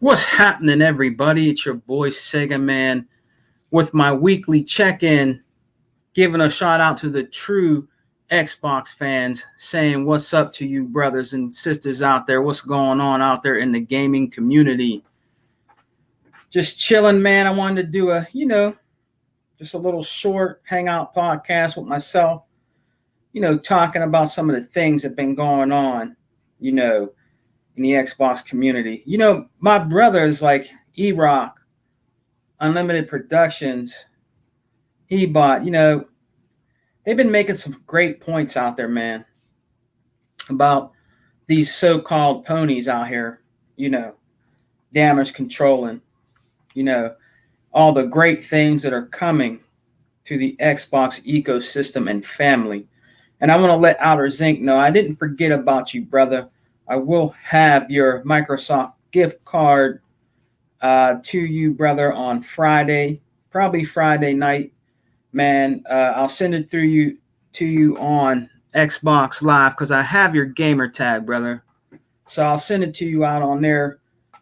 What's happening, everybody? It's your boy Sega Man with my weekly check-in, giving a shout out to the true Xbox fans, saying what's up to you, brothers and sisters out there. What's going on out there in the gaming community? Just chilling, man. I wanted to do just a little short hangout podcast with myself. Talking about some of the things that have been going on. You know, in the Xbox community. My brothers like E-Rock, Unlimited Productions, he bought, they've been making some great points out there, man, about these so-called ponies out here, you know, damage controlling, you know, all the great things that are coming to the Xbox ecosystem and family. And I want to let Outer Zinc know I didn't forget about you, brother. I will have your Microsoft gift card to you, brother, on Friday, probably Friday night, man. I'll send it through you to you on Xbox Live because I have your gamer tag, brother. So I'll send it to you out on there.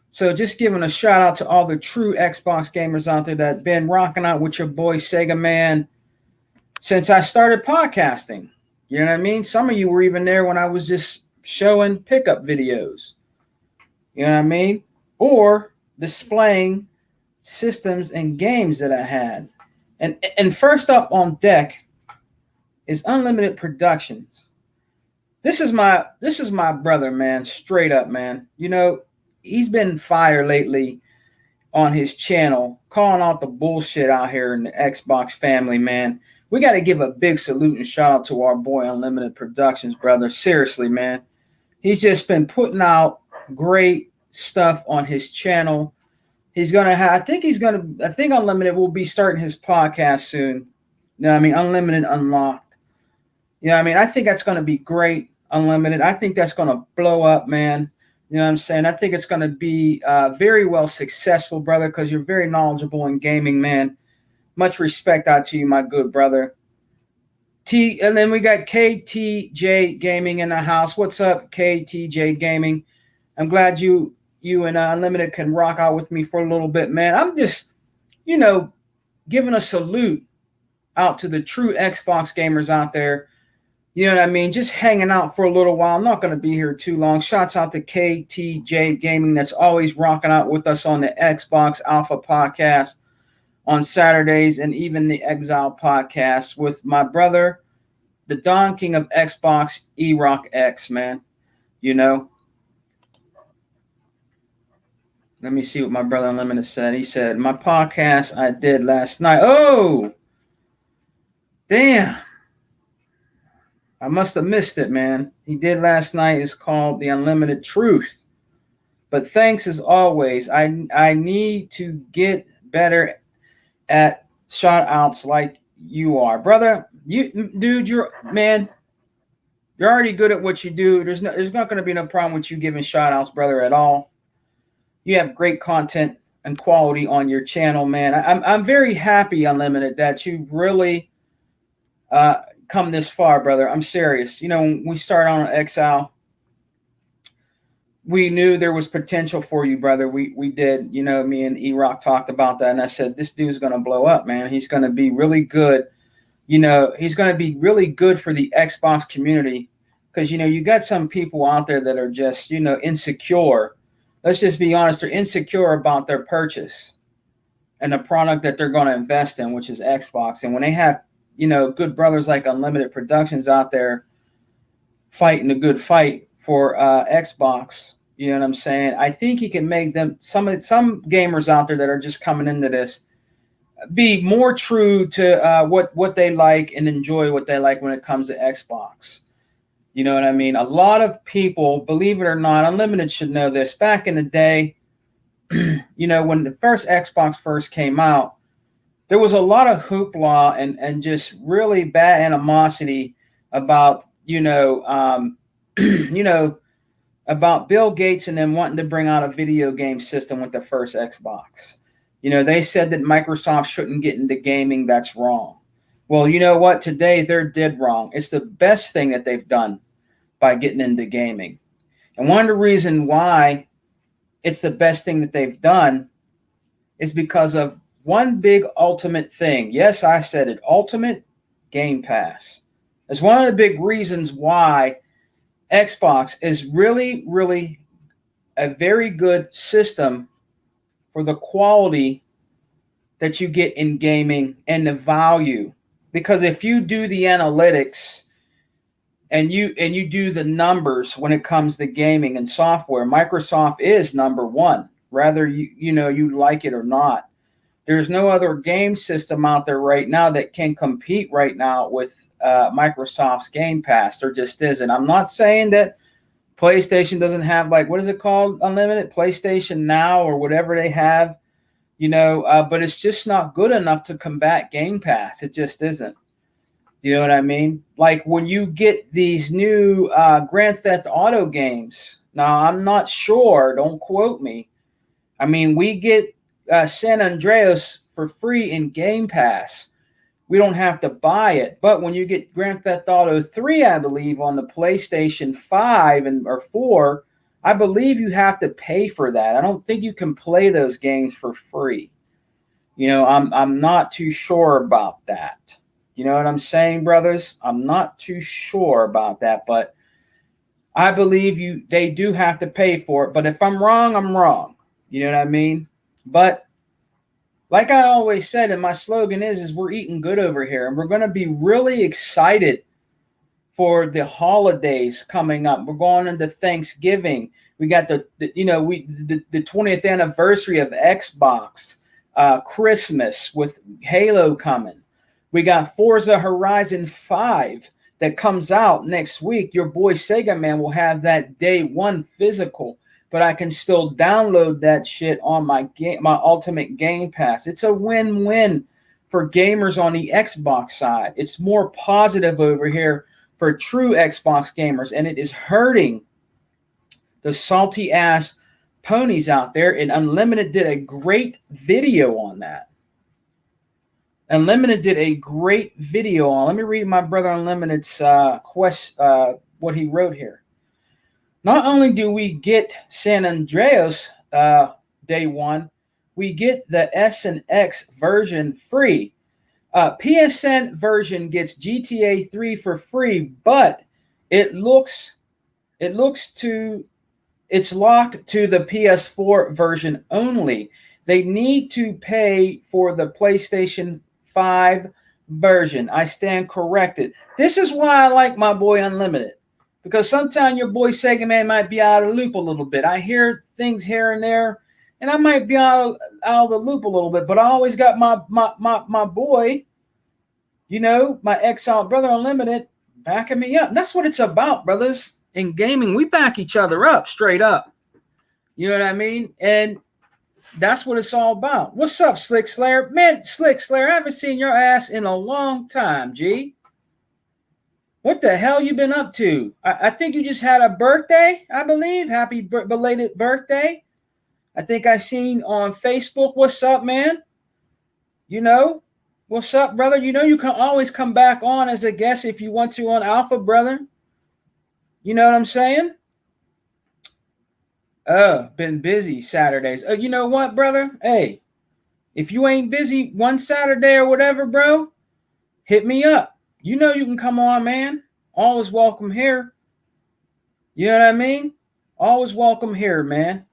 So just giving a shout out to all the true Xbox gamers out there that been rocking out with your boy Sega Man since I started podcasting. You know what I mean? Some of you were even there when I was just showing pickup videos. You know what I mean? Or displaying systems and games that I had. And first up on deck is Unlimited Productions. This is my brother, man, straight up, man. He's been fire lately on his channel, calling out the bullshit out here in the Xbox family, man. We got to give a big salute and shout out to our boy Unlimited Productions, brother. Seriously, man. He's just been putting out great stuff on his channel. He's gonna have. I think Unlimited will be starting his podcast soon. Unlimited Unlocked. I think that's gonna be great. Unlimited. I think that's gonna blow up, man. You know what I'm saying? I think it's gonna be very well successful, brother, because you're very knowledgeable in gaming, man. Much respect out to you, my good brother. And then we got KTJ Gaming in the house. What's up, KTJ Gaming? I'm glad you and Unlimited can rock out with me for a little bit, man. I'm just, giving a salute out to the true Xbox gamers out there. You know what I mean? Just hanging out for a little while. I'm not going to be here too long. Shouts out to KTJ Gaming that's always rocking out with us on the Xbox Alpha podcast on Saturdays and even the Exile podcast with my brother, the Don King of Xbox, E-Rock X, man. Let me see what my brother Unlimited said. He said, my podcast I did last night. Oh, damn. I must have missed it, man. He did last night. It's called The Unlimited Truth. But thanks as always. I need to get better at shout outs like you are. Brother, you're already good at what you do. There's not going to be no problem with you giving shout outs, brother, at all. You have great content and quality on your channel, man. I'm very happy, Unlimited, that you really come this far, brother. I'm serious. When we started on Exile, we knew there was potential for you, brother. We did. Me and E-Rock talked about that, and I said, this dude's going to blow up, man. He's going to be really good. He's going to be really good for the Xbox community because, you got some people out there that are just, insecure. Let's just be honest. They're insecure about their purchase and the product that they're going to invest in, which is Xbox. And when they have, good brothers like Unlimited Productions out there fighting a good fight for Xbox, you know what I'm saying? I think he can make them, some gamers out there that are just coming into this, be more true to what they like and enjoy what they like when it comes to Xbox. You know what I mean? A lot of people, believe it or not, Unlimited should know this. Back in the day, when the first Xbox first came out, there was a lot of hoopla and just really bad animosity about, about Bill Gates and them wanting to bring out a video game system with the first Xbox. They said that Microsoft shouldn't get into gaming. That's wrong. Well, you know what? Today, they're dead wrong. It's the best thing that they've done by getting into gaming. And one of the reasons why it's the best thing that they've done is because of one big ultimate thing. Yes, I said it, Ultimate Game Pass. It's one of the big reasons why Xbox is really, really a very good system for the quality that you get in gaming and the value. Because if you do the analytics and you do the numbers when it comes to gaming and software, Microsoft is number one, whether you like it or not. There's no other game system out there right now that can compete right now with Microsoft's Game Pass. There just isn't. I'm not saying that PlayStation doesn't have, like, what is it called? Unlimited PlayStation Now or whatever they have, but it's just not good enough to combat Game Pass. It just isn't. You know what I mean? Like when you get these new Grand Theft Auto games. Now, I'm not sure. Don't quote me. I mean, we get San Andreas for free in Game Pass. We don't have to buy it. But when you get Grand Theft Auto 3, I believe, on the PlayStation 5 or 4, I believe you have to pay for that. I don't think you can play those games for free. I'm not too sure about that. You know what I'm saying, brothers? I'm not too sure about that, but I believe they do have to pay for it. But if I'm wrong, I'm wrong. You know what I mean? But like I always said, and my slogan is we're eating good over here, and we're going to be really excited for the holidays coming up. We're going into Thanksgiving. We got the 20th anniversary of Xbox, Christmas with Halo coming. We got Forza Horizon 5 that comes out next week. Your boy Sega Man will have that day one physical, but I can still download that shit on my Ultimate Game Pass. It's a win-win for gamers on the Xbox side. It's more positive over here for true Xbox gamers, and it is hurting the salty ass ponies out there. And Unlimited did a great video on that. Unlimited did a great video on. Let me read my brother Unlimited's what he wrote here. Not only do we get San Andreas day one, we get the S and X version free. PSN version gets GTA 3 for free, but it's locked to the PS4 version only. They need to pay for the PlayStation 5 version. I stand corrected. This is why I like my boy Unlimited, because sometimes your boy Sega Man might be out of the loop a little bit. I hear things here and there, and I might be out of the loop a little bit, but I always got my boy, my exiled brother Unlimited backing me up. And that's what it's about, brothers. In gaming, we back each other up, straight up. You know what I mean? And that's what it's all about. What's up, Slick Slayer? Man, Slick Slayer, I haven't seen your ass in a long time, G. What the hell you been up to? I think you just had a birthday, I believe. Happy belated birthday. I think I seen on Facebook. What's up, man? What's up, brother? You can always come back on as a guest if you want to on Alpha, brother. You know what I'm saying? Been busy Saturdays. You know what, brother? Hey, if you ain't busy one Saturday or whatever, bro, hit me up. You can come on, man. Always welcome here. You know what I mean? Always welcome here, man.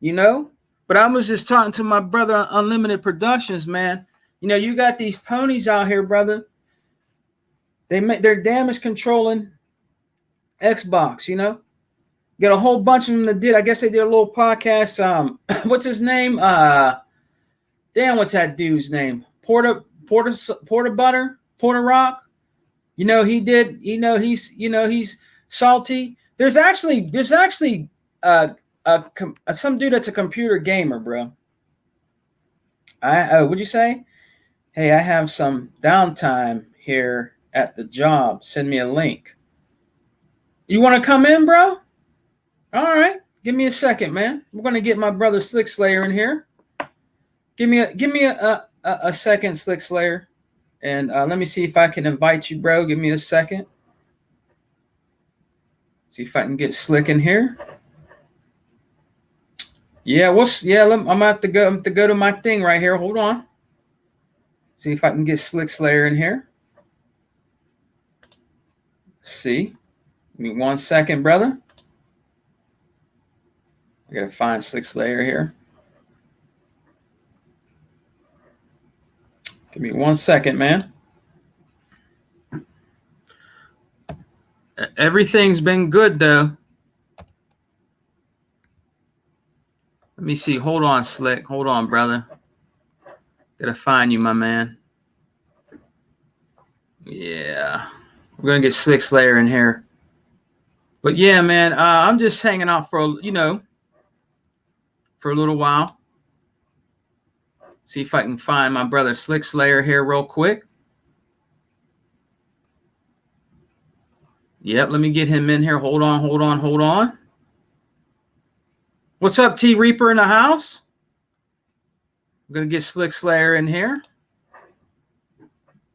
But I was just talking to my brother Unlimited Productions, man. You got these ponies out here, brother. They're damage controlling Xbox, Got a whole bunch of them that did. I guess they did a little podcast. What's his name? What's that dude's name? Porter Rock. He did. He's salty. There's actually some dude that's a computer gamer, bro. What'd you say? Hey, I have some downtime here at the job. Send me a link. You want to come in, bro? All right, give me a second, man. We're gonna get my brother Slick Slayer in here. Give me a second, Slick Slayer, and let me see if I can invite you, bro. Give me a second. See if I can get Slick in here. Yeah, I'm gonna have to go to my thing right here. Hold on. See if I can get Slick Slayer in here. See. Give me 1 second, brother. I gotta find Slick Slayer here. Give me 1 second, man. Everything's been good though. Let me see. Hold on, Slick. Hold on, brother. Gotta find you, my man. Yeah. We're gonna get Slick Slayer in here. But yeah, man, I'm just hanging out for a little while. See if I can find my brother Slick Slayer here real quick. Yep, let me get him in here. Hold on. What's up, T Reaper in the house? I'm gonna get Slick Slayer in here.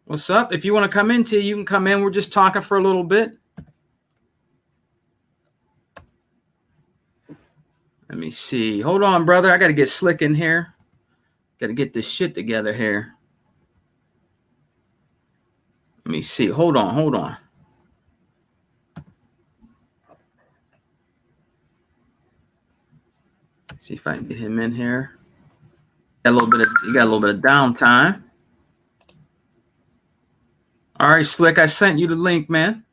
What's up? If you want to come in, T, you can come in. We're just talking for a little bit. Let me see. Hold on, brother. I got to get Slick in here. Got to get this shit together here. Let me see. Hold on. See if I can get him in here. You got a little bit of downtime. All right, Slick, I sent you the link, man.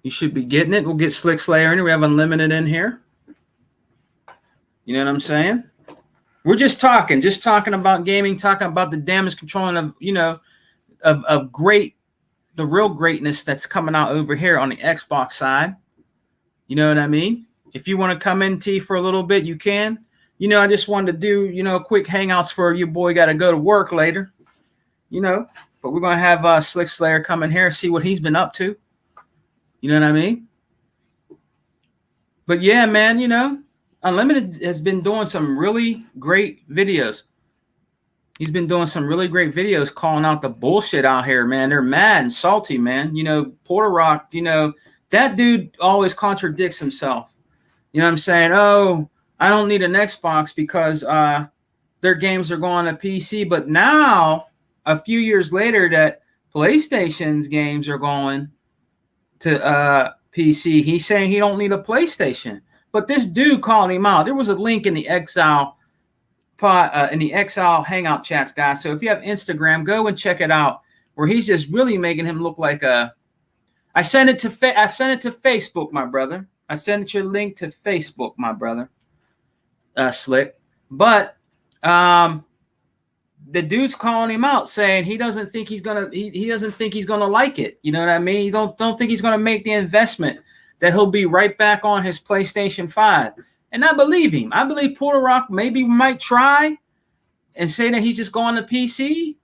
You should be getting it. We'll get Slick Slayer in here. We have Unlimited in here. You know what I'm saying? We're just talking about gaming, talking about the damage controlling of, of the real greatness that's coming out over here on the Xbox side. You know what I mean? If you want to come in, T, for a little bit, you can. I just wanted to do, quick hangouts for your boy got to go to work later, but we're going to have Slick Slayer come in here, see what he's been up to. You know what I mean? But yeah, man, Unlimited has been doing some really great videos. He's been doing some really great videos calling out the bullshit out here, man. They're mad and salty, man. Porter Rock, that dude always contradicts himself. You know what I'm saying? Oh, I don't need an Xbox because their games are going to PC. But now, a few years later, that PlayStation's games are going to PC. He's saying he don't need a PlayStation. But this dude calling him out. There was a link in the Exile Hangout chats, guys. So if you have Instagram, go and check it out. Where he's just really making him look like a. I sent it to Facebook, my brother. I sent your link to Facebook, my brother. Slick, but the dude's calling him out, saying he doesn't think he's gonna. He doesn't think he's gonna like it. You know what I mean? He don't think he's gonna make the investment. That he'll be right back on his PlayStation 5. And I believe him. I believe Porter Rock might try and say that he's just going to PC,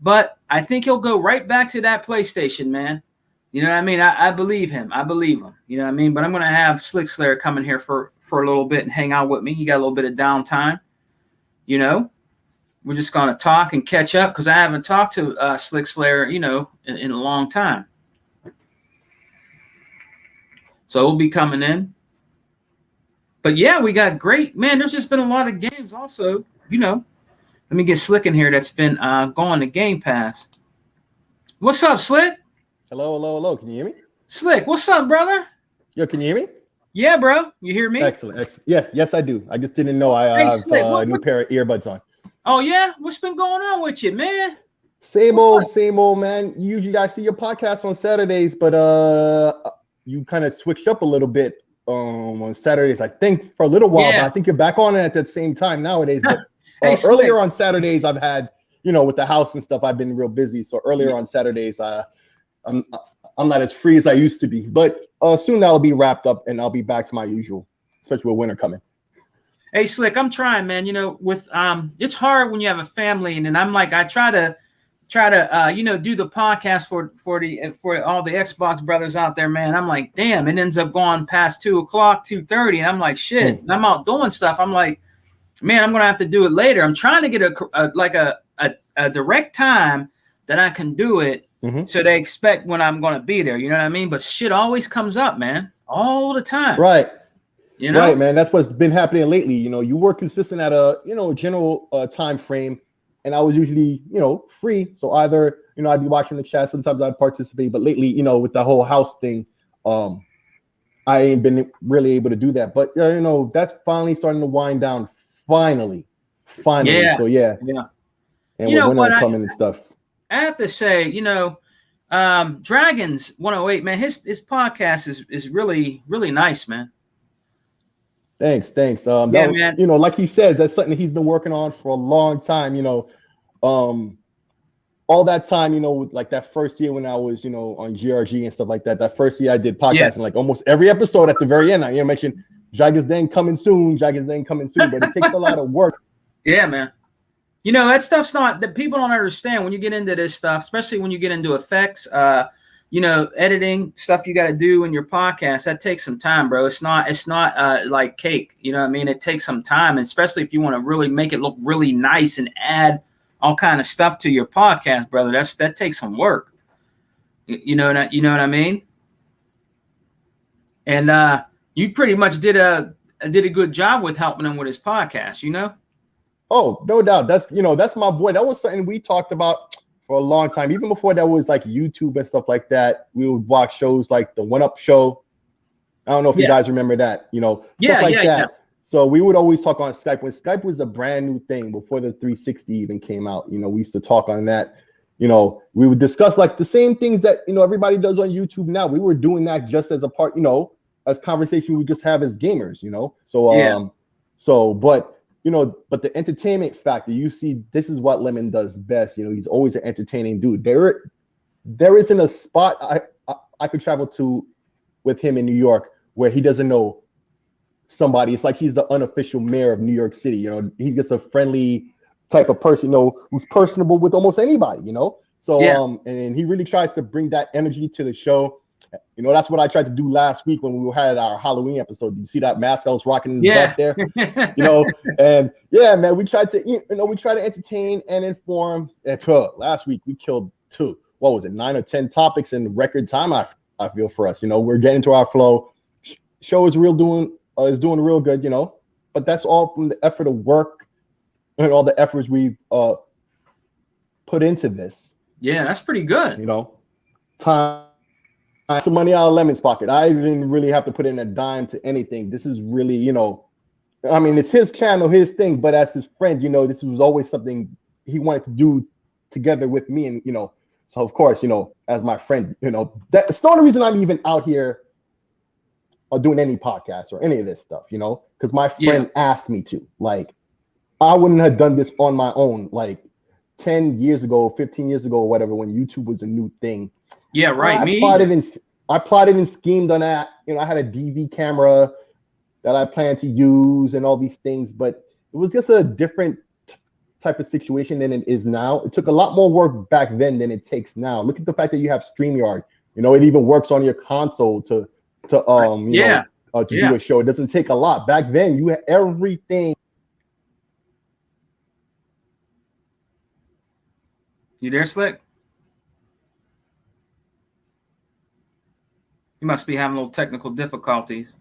but I think he'll go right back to that PlayStation, man. You know what I mean? I believe him. You know what I mean? But I'm going to have Slick Slayer come in here for a little bit and hang out with me. He got a little bit of downtime. We're just going to talk and catch up because I haven't talked to Slick Slayer, in a long time. So we'll be coming in. But yeah, we got great. Man, there's just been a lot of games also. Let me get Slick in here that's been going to Game Pass. What's up, Slick? Hello. Can you hear me? Slick, what's up, brother? Yo, can you hear me? Yeah, bro. You hear me? Excellent. Yes, I do. I just didn't know I have a new pair of earbuds on. Oh, yeah? What's been going on with you, man? Same old, man. Usually I see your podcast on Saturdays, but you kind of switched up a little bit on Saturdays, I think, for a little while. Yeah. But I think you're back on it at the same time nowadays. But earlier on Saturdays, I've had, with the house and stuff, I've been real busy. So earlier on Saturdays, I'm not as free as I used to be. But soon that'll be wrapped up and I'll be back to my usual, especially with winter coming. Hey, Slick, I'm trying, man. With it's hard when you have a family, and then I'm like, I try to do the podcast for all the Xbox brothers out there, man. I'm like, damn, it ends up going past 2:00, 2:30, and I'm like, shit. And I'm out doing stuff. I'm like, man, I'm gonna have to do it later. I'm trying to get a direct time that I can do it, so they expect when I'm gonna be there. You know what I mean? But shit always comes up, man, all the time. Right. You know? Right, man. That's what's been happening lately. You were consistent at a general time frame, and I was usually free. So either I'd be watching the chat. Sometimes I'd participate, but lately with the whole house thing, I ain't been really able to do that. But that's finally starting to wind down. Finally. Yeah. So yeah. And with winter coming and stuff. I have to say, Dragons 108, man, his podcast is really, really nice, man. Thanks. Man. Like he says, that's something he's been working on for a long time. All that time, with like that first year when I was, on GRG and stuff like that. That first year I did podcasting, like almost every episode at the very end, I mentioned Dragons Den coming soon, but it takes a lot of work. Yeah, man. That stuff's not that people don't understand when you get into this stuff, especially when you get into effects, editing stuff you got to do in your podcast. That takes some time, bro. It's not like cake. You know what I mean? It takes some time, and especially if you want to really make it look really nice and add all kind of stuff to your podcast, brother. That takes some work. You know what I mean? And you pretty much did a good job with helping him with his podcast, Oh, no doubt. That's my boy. That was something we talked about for a long time. Even before that was like YouTube and stuff like that. We would watch shows like the One Up Show. I don't know if you guys remember that, stuff like that. Yeah. So we would always talk on Skype when Skype was a brand new thing before the 360 even came out. We used to talk on that. We would discuss like the same things that, everybody does on YouTube now. We were doing that just as a part, as conversation we just have as gamers, but the entertainment factor, you see, this is what Lemon does best. He's always an entertaining dude. There isn't a spot I could travel to with him in New York where he doesn't know somebody. It's like he's the unofficial mayor of New York City. He's just a friendly type of person, who's personable with almost anybody, So and he really tries to bring that energy to the show. That's what I tried to do last week when we had our Halloween episode. You see that mask I was rocking in the butt there? And yeah, man, we tried to entertain and inform. And last week we killed 9 or 10 topics in record time. I feel for us, we're getting to our flow. Show is doing real good, but that's all from the effort of work and all the efforts we've put into this. Yeah, that's pretty good. Time. Some money out of Lemon's pocket. I didn't really have to put in a dime to anything. This is really, it's his channel, his thing, but as his friend, this was always something he wanted to do together with me. And, so of course, as my friend, that's the only reason I'm even out here or doing any podcasts or any of this stuff, because my friend asked me to. Like, I wouldn't have done this on my own, like 10 years ago, 15 years ago, or whatever, when YouTube was a new thing. Yeah, right. I plotted and schemed on that. I had a DV camera that I planned to use and all these things, but it was just a different type of situation than it is now. It took a lot more work back then than it takes now. Look at the fact that you have StreamYard. It even works on your console to do a show. It doesn't take a lot. Back then, you had everything. You there, Slick? You must be having a little technical difficulties.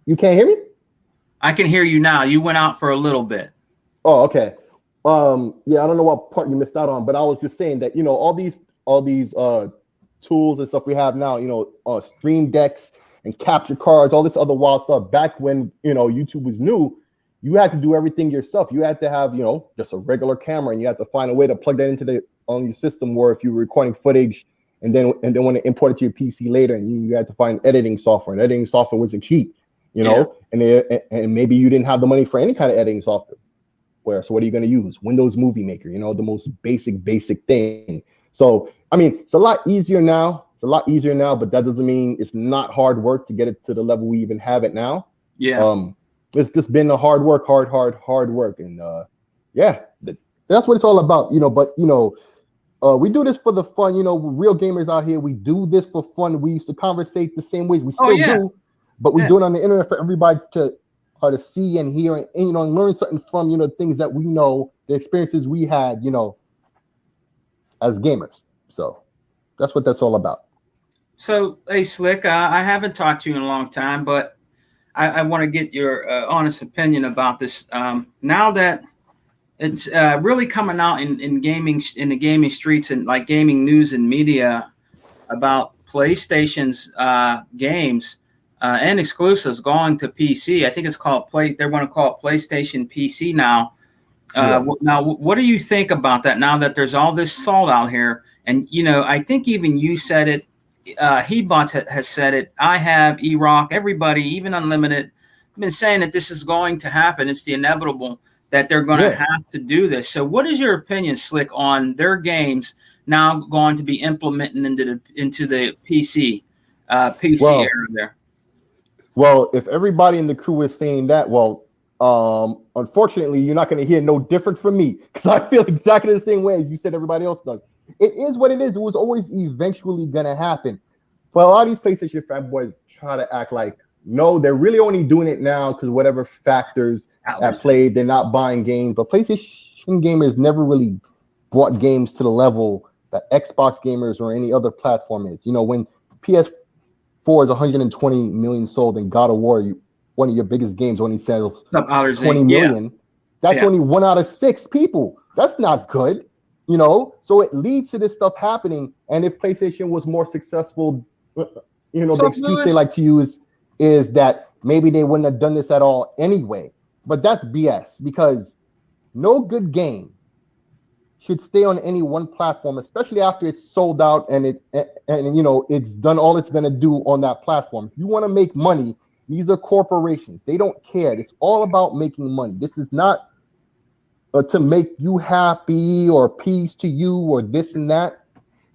You can't hear me? I can hear you now. You went out for a little bit. Oh, okay. Yeah, I don't know what part you missed out on, but I was just saying that, all these tools and stuff we have now, stream decks and capture cards, all this other wild stuff. Back when, YouTube was new, you had to do everything yourself. You had to have, just a regular camera, and you had to find a way to plug that into on your system, where if you were recording footage and then want to import it to your PC later, and you had to find editing software, and editing software wasn't cheap, and maybe you didn't have the money for any kind of editing software. So what are you going to use? Windows Movie Maker, the most basic thing. So, it's a lot easier now. But that doesn't mean it's not hard work to get it to the level we even have it now. Yeah. It's just been a hard work. And that's what it's all about, but we do this for the fun, real gamers out here. We do this for fun. We used to conversate the same way. We still do, but we do it on the internet for everybody to see and hear and learn something from, things that we know, the experiences we had, as gamers. So that's what that's all about. So, hey, Slick, I haven't talked to you in a long time, but I want to get your honest opinion about this. Now that it's really coming out in gaming, in the gaming streets and like gaming news and media about PlayStation's games and exclusives going to PC. I think it's called Play. They want to call it PlayStation PC now. Now, what do you think about that? Now that there's all this salt out here, and I think even you said it. Hebots has said it. I have E-Rock. Everybody, even Unlimited, been saying that this is going to happen. It's the inevitable that they're going to have to do this. So, what is your opinion, Slick, on their games now going to be implemented into the PC era there? Well, if everybody in the crew is saying that, unfortunately, you're not going to hear no different from me because I feel exactly the same way as you said everybody else does. It is what it is. It was always eventually going to happen. But a lot of these PlayStation fanboys try to act like, no, they're really only doing it now because whatever factors at play, they're not buying games. But PlayStation gamers never really brought games to the level that Xbox gamers or any other platform is. When PS4 is 120 million sold and God of War, one of your biggest games, only sells 20 million. That's only 1 out of 6 people. That's not good. So it leads to this stuff happening. And if PlayStation was more successful, the excuse they like to use is that maybe they wouldn't have done this at all anyway. But that's BS because no good game should stay on any one platform, especially after it's sold out and it's done all it's going to do on that platform. If you want to make money, these are corporations. They don't care. It's all about making money. This is not to make you happy or peace to you or this and that.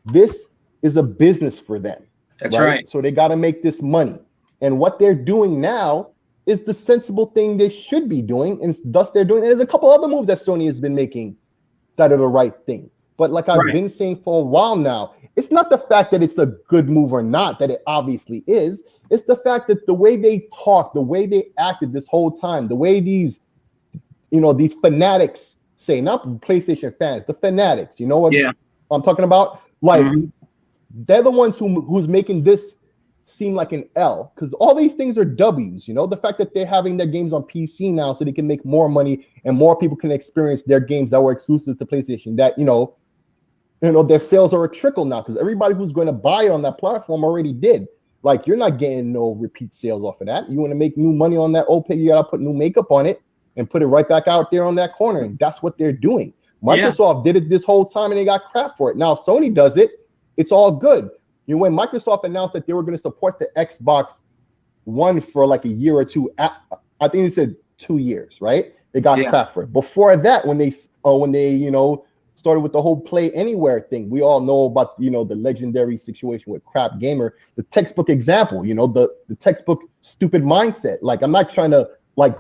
This is a business for them. That's right. So they got to make this money. And what they're doing now is the sensible thing they should be doing. And thus they're doing. And there's a couple other moves that Sony has been making that are the right thing. But like I've been saying for a while now, it's not the fact that it's a good move or not, that it obviously is. It's the fact that the way they talk, the way they acted this whole time, the way these fanatics say, not PlayStation fans, the fanatics, you know what I'm talking about? Like, they're the ones who's making this seem like an L, because all these things are W's, the fact that they're having their games on PC now so they can make more money and more people can experience their games that were exclusive to PlayStation, that, their sales are a trickle now because everybody who's going to buy it on that platform already did. Like, you're not getting no repeat sales off of that. You want to make new money on that old pig, you got to put new makeup on it and put it right back out there on that corner. And that's what they're doing. Microsoft did it this whole time and they got crap for it. Now Sony does it. It's all good. When Microsoft announced that they were going to support the Xbox One for like a year or two, I think they said 2 years, right? They got crap for it. Before that, when they started with the whole Play Anywhere thing, we all know about the legendary situation with Crap Gamer, the textbook example, the textbook stupid mindset. Like, I'm not trying to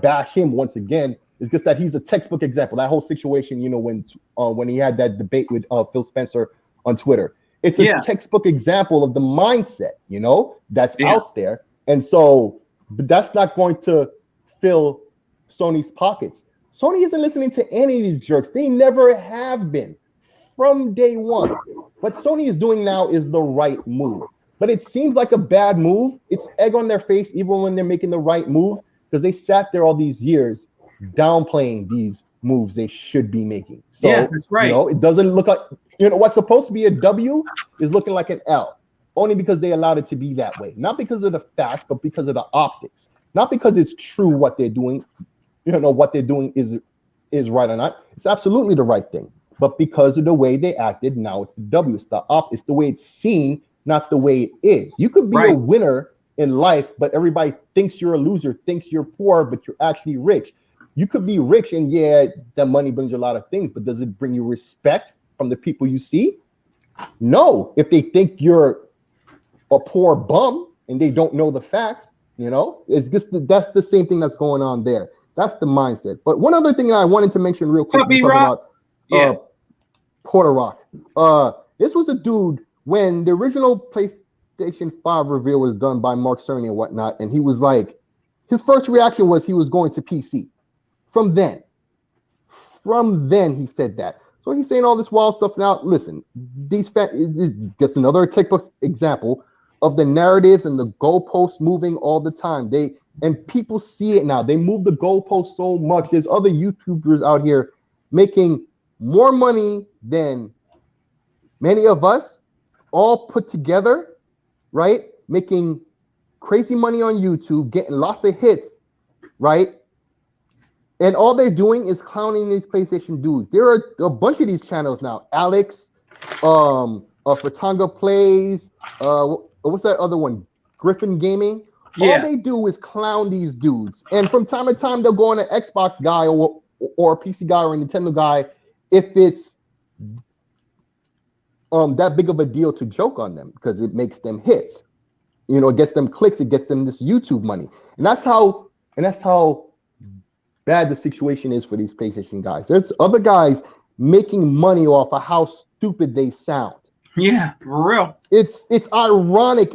bash him once again. It's just that he's a textbook example. That whole situation, when he had that debate with Phil Spencer on Twitter. It's a textbook example of the mindset, that's out there. And so, but that's not going to fill Sony's pockets. Sony isn't listening to any of these jerks. They never have been from day one. What Sony is doing now is the right move. But it seems like a bad move. It's egg on their face even when they're making the right move, because they sat there all these years downplaying these moves they should be making. So, that's right. It doesn't look like, what's supposed to be a W is looking like an L, only because they allowed it to be that way. Not because of the facts, but because of the optics. Not because it's true what they're doing, what they're doing is right or not. It's absolutely the right thing. But because of the way they acted, now it's a W. It's the way it's seen, not the way it is. You could be a winner in life, but everybody thinks you're a loser, thinks you're poor, but you're actually rich. You could be rich, and that money brings you a lot of things, but does it bring you respect from the people you see? No. If they think you're a poor bum and they don't know the facts, it's just that's the same thing that's going on there. That's the mindset. But one other thing that I wanted to mention real quick about Porter Rock. This was a dude when the original PlayStation 5 reveal was done by Mark Cerny and whatnot, and he was like, his first reaction was he was going to PC. From then he said that. So he's saying all this wild stuff now. Listen, just another textbook example of the narratives and the goalposts moving all the time. And people see it now. They move the goalposts so much. There's other YouTubers out here making more money than many of us all put together, right? Making crazy money on YouTube, getting lots of hits, right? And all they're doing is clowning these PlayStation dudes. There are a bunch of these channels now. Alex, Fatanga Plays, what's that other one? Griffin Gaming. Yeah. All they do is clown these dudes. And from time to time, they'll go on an Xbox guy or a PC guy or a Nintendo guy if it's that big of a deal to joke on them because it makes them hits. You know, it gets them clicks, it gets them this YouTube money. And that's how bad the situation is for these PlayStation guys. There's other guys making money off of how stupid they sound. Yeah, for real. It's ironic.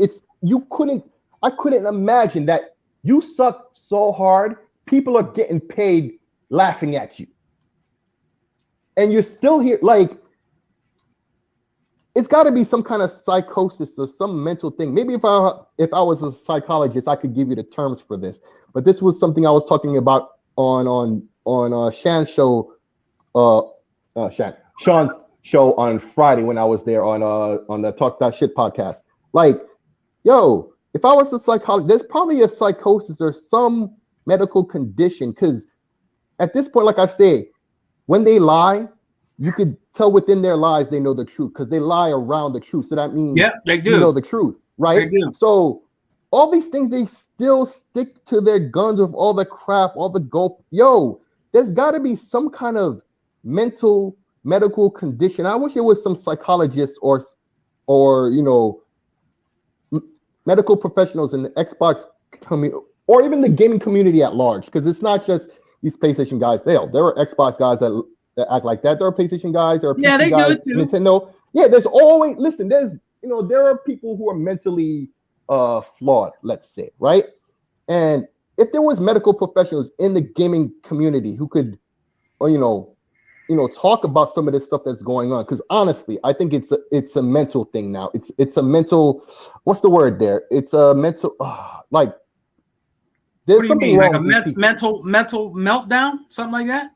I couldn't imagine that you suck so hard, people are getting paid laughing at you. And you're still here. Like, it's got to be some kind of psychosis or some mental thing. Maybe if I was a psychologist, I could give you the terms for this. But this was something I was talking about on Sean's show, Sean's show on Friday when I was there on the Talk That Shit podcast. Like, yo, if I was a psychologist, there's probably a psychosis or some medical condition. Because at this point, like I say, when they lie, you could tell within their lies they know the truth because they lie around the truth. So that means they do. You know the truth, right? They do. So all these things, they still stick to their guns with all the crap, all the gulp. Yo, there's got to be some kind of medical condition. I wish it was some psychologists or you know, medical professionals in the Xbox community or even the gaming community at large, because it's not just these PlayStation guys. There are Xbox guys that act like that. There are PlayStation guys. There are PC they guys, do it too. Nintendo. Yeah, there's always there are people who are mentally flawed, let's say, right? And if there was medical professionals in the gaming community who could, talk about some of this stuff that's going on, because honestly, I think it's a mental thing now. It's a mental. What's the word there? It's a mental like. There's something wrong like a mental meltdown, something like that.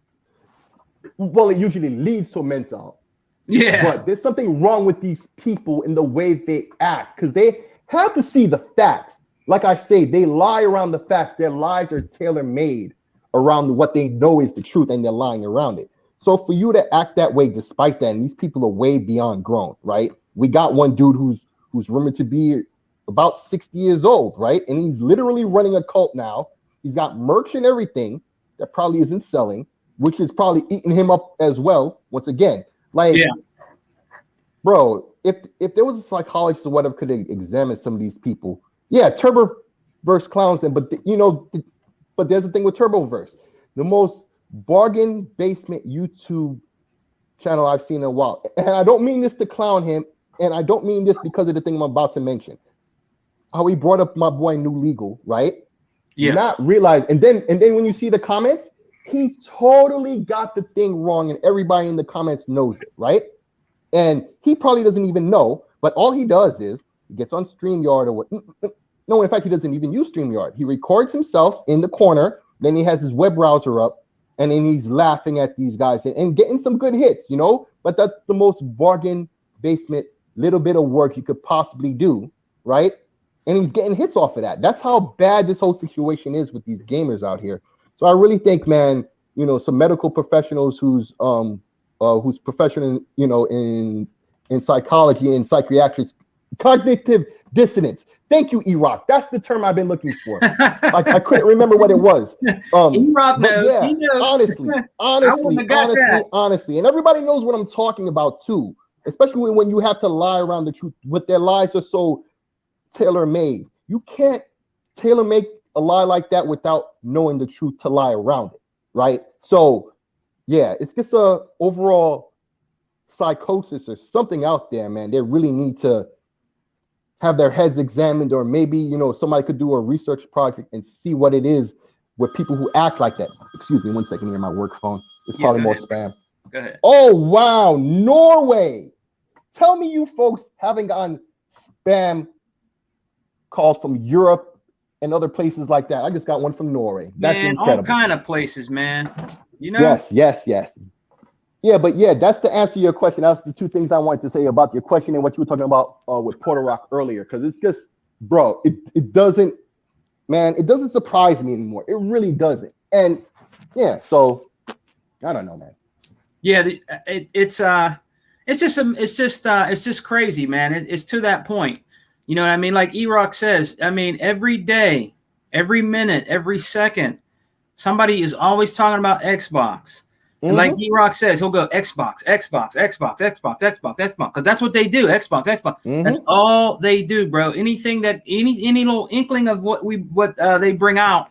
Well, it usually leads to a mental. Yeah. But there's something wrong with these people in the way they act, because they have to see the facts. Like I say, they lie around the facts. Their lies are tailor-made around what they know is the truth, and they're lying around it. So for you to act that way despite that, and these people are way beyond grown, right? We got one dude who's rumored to be about 60 years old, right? And he's literally running a cult now. He's got merch and everything that probably isn't selling, which is probably eating him up as well. Once again, like, bro, if there was a psychologist or whatever could examine some of these people, Turboverse clowns them, but there's a thing with Turboverse, the most bargain basement YouTube channel I've seen in a while. And I don't mean this to clown him, and I don't mean this because of the thing I'm about to mention. How he brought up my boy New Legal, right? Yeah. Not realize, and then when you see the comments, he totally got the thing wrong, and everybody in the comments knows it, right? And he probably doesn't even know, but all he does is he gets on StreamYard or what? No, in fact, he doesn't even use StreamYard. He records himself in the corner, then he has his web browser up, and then he's laughing at these guys and getting some good hits, But that's the most bargain basement little bit of work you could possibly do, right? And he's getting hits off of that. That's how bad this whole situation is with these gamers out here. So I really think, man, some medical professionals who's professional, in psychology and psychiatrics, cognitive dissonance. Thank you, E-Rock. That's the term I've been looking for. I couldn't remember what it was. E-Rock knows. Yeah, he knows. honestly, and everybody knows what I'm talking about too. Especially when you have to lie around the truth. But their lies are so tailor-made. You can't tailor-make a lie like that without knowing the truth to lie around it, right? So, yeah, it's just a overall psychosis or something out there, man. They really need to have their heads examined, or maybe, somebody could do a research project and see what it is with people who act like that. Excuse me 1 second here, my work phone. It's probably more spam. Go ahead. Oh, wow, Norway. Tell me you folks haven't gotten spam calls from Europe and other places like that. I just got one from Norway. That's Man, incredible. all kind of places, man. You know? Yes. Yeah, but yeah, that's to answer your question. That's the two things I wanted to say about your question and what you were talking about with Porter Rock earlier. Because it's just, bro, it doesn't surprise me anymore. It really doesn't. And yeah, so I don't know, man. Yeah, it's just crazy, man. It's to that point. You know what I mean? Like E-Rock says, I mean, every day, every minute, every second, somebody is always talking about Xbox. And like E-Rock says, he'll go Xbox, because that's what they do. Xbox. That's all they do, bro. Anything that any little inkling of what they bring out,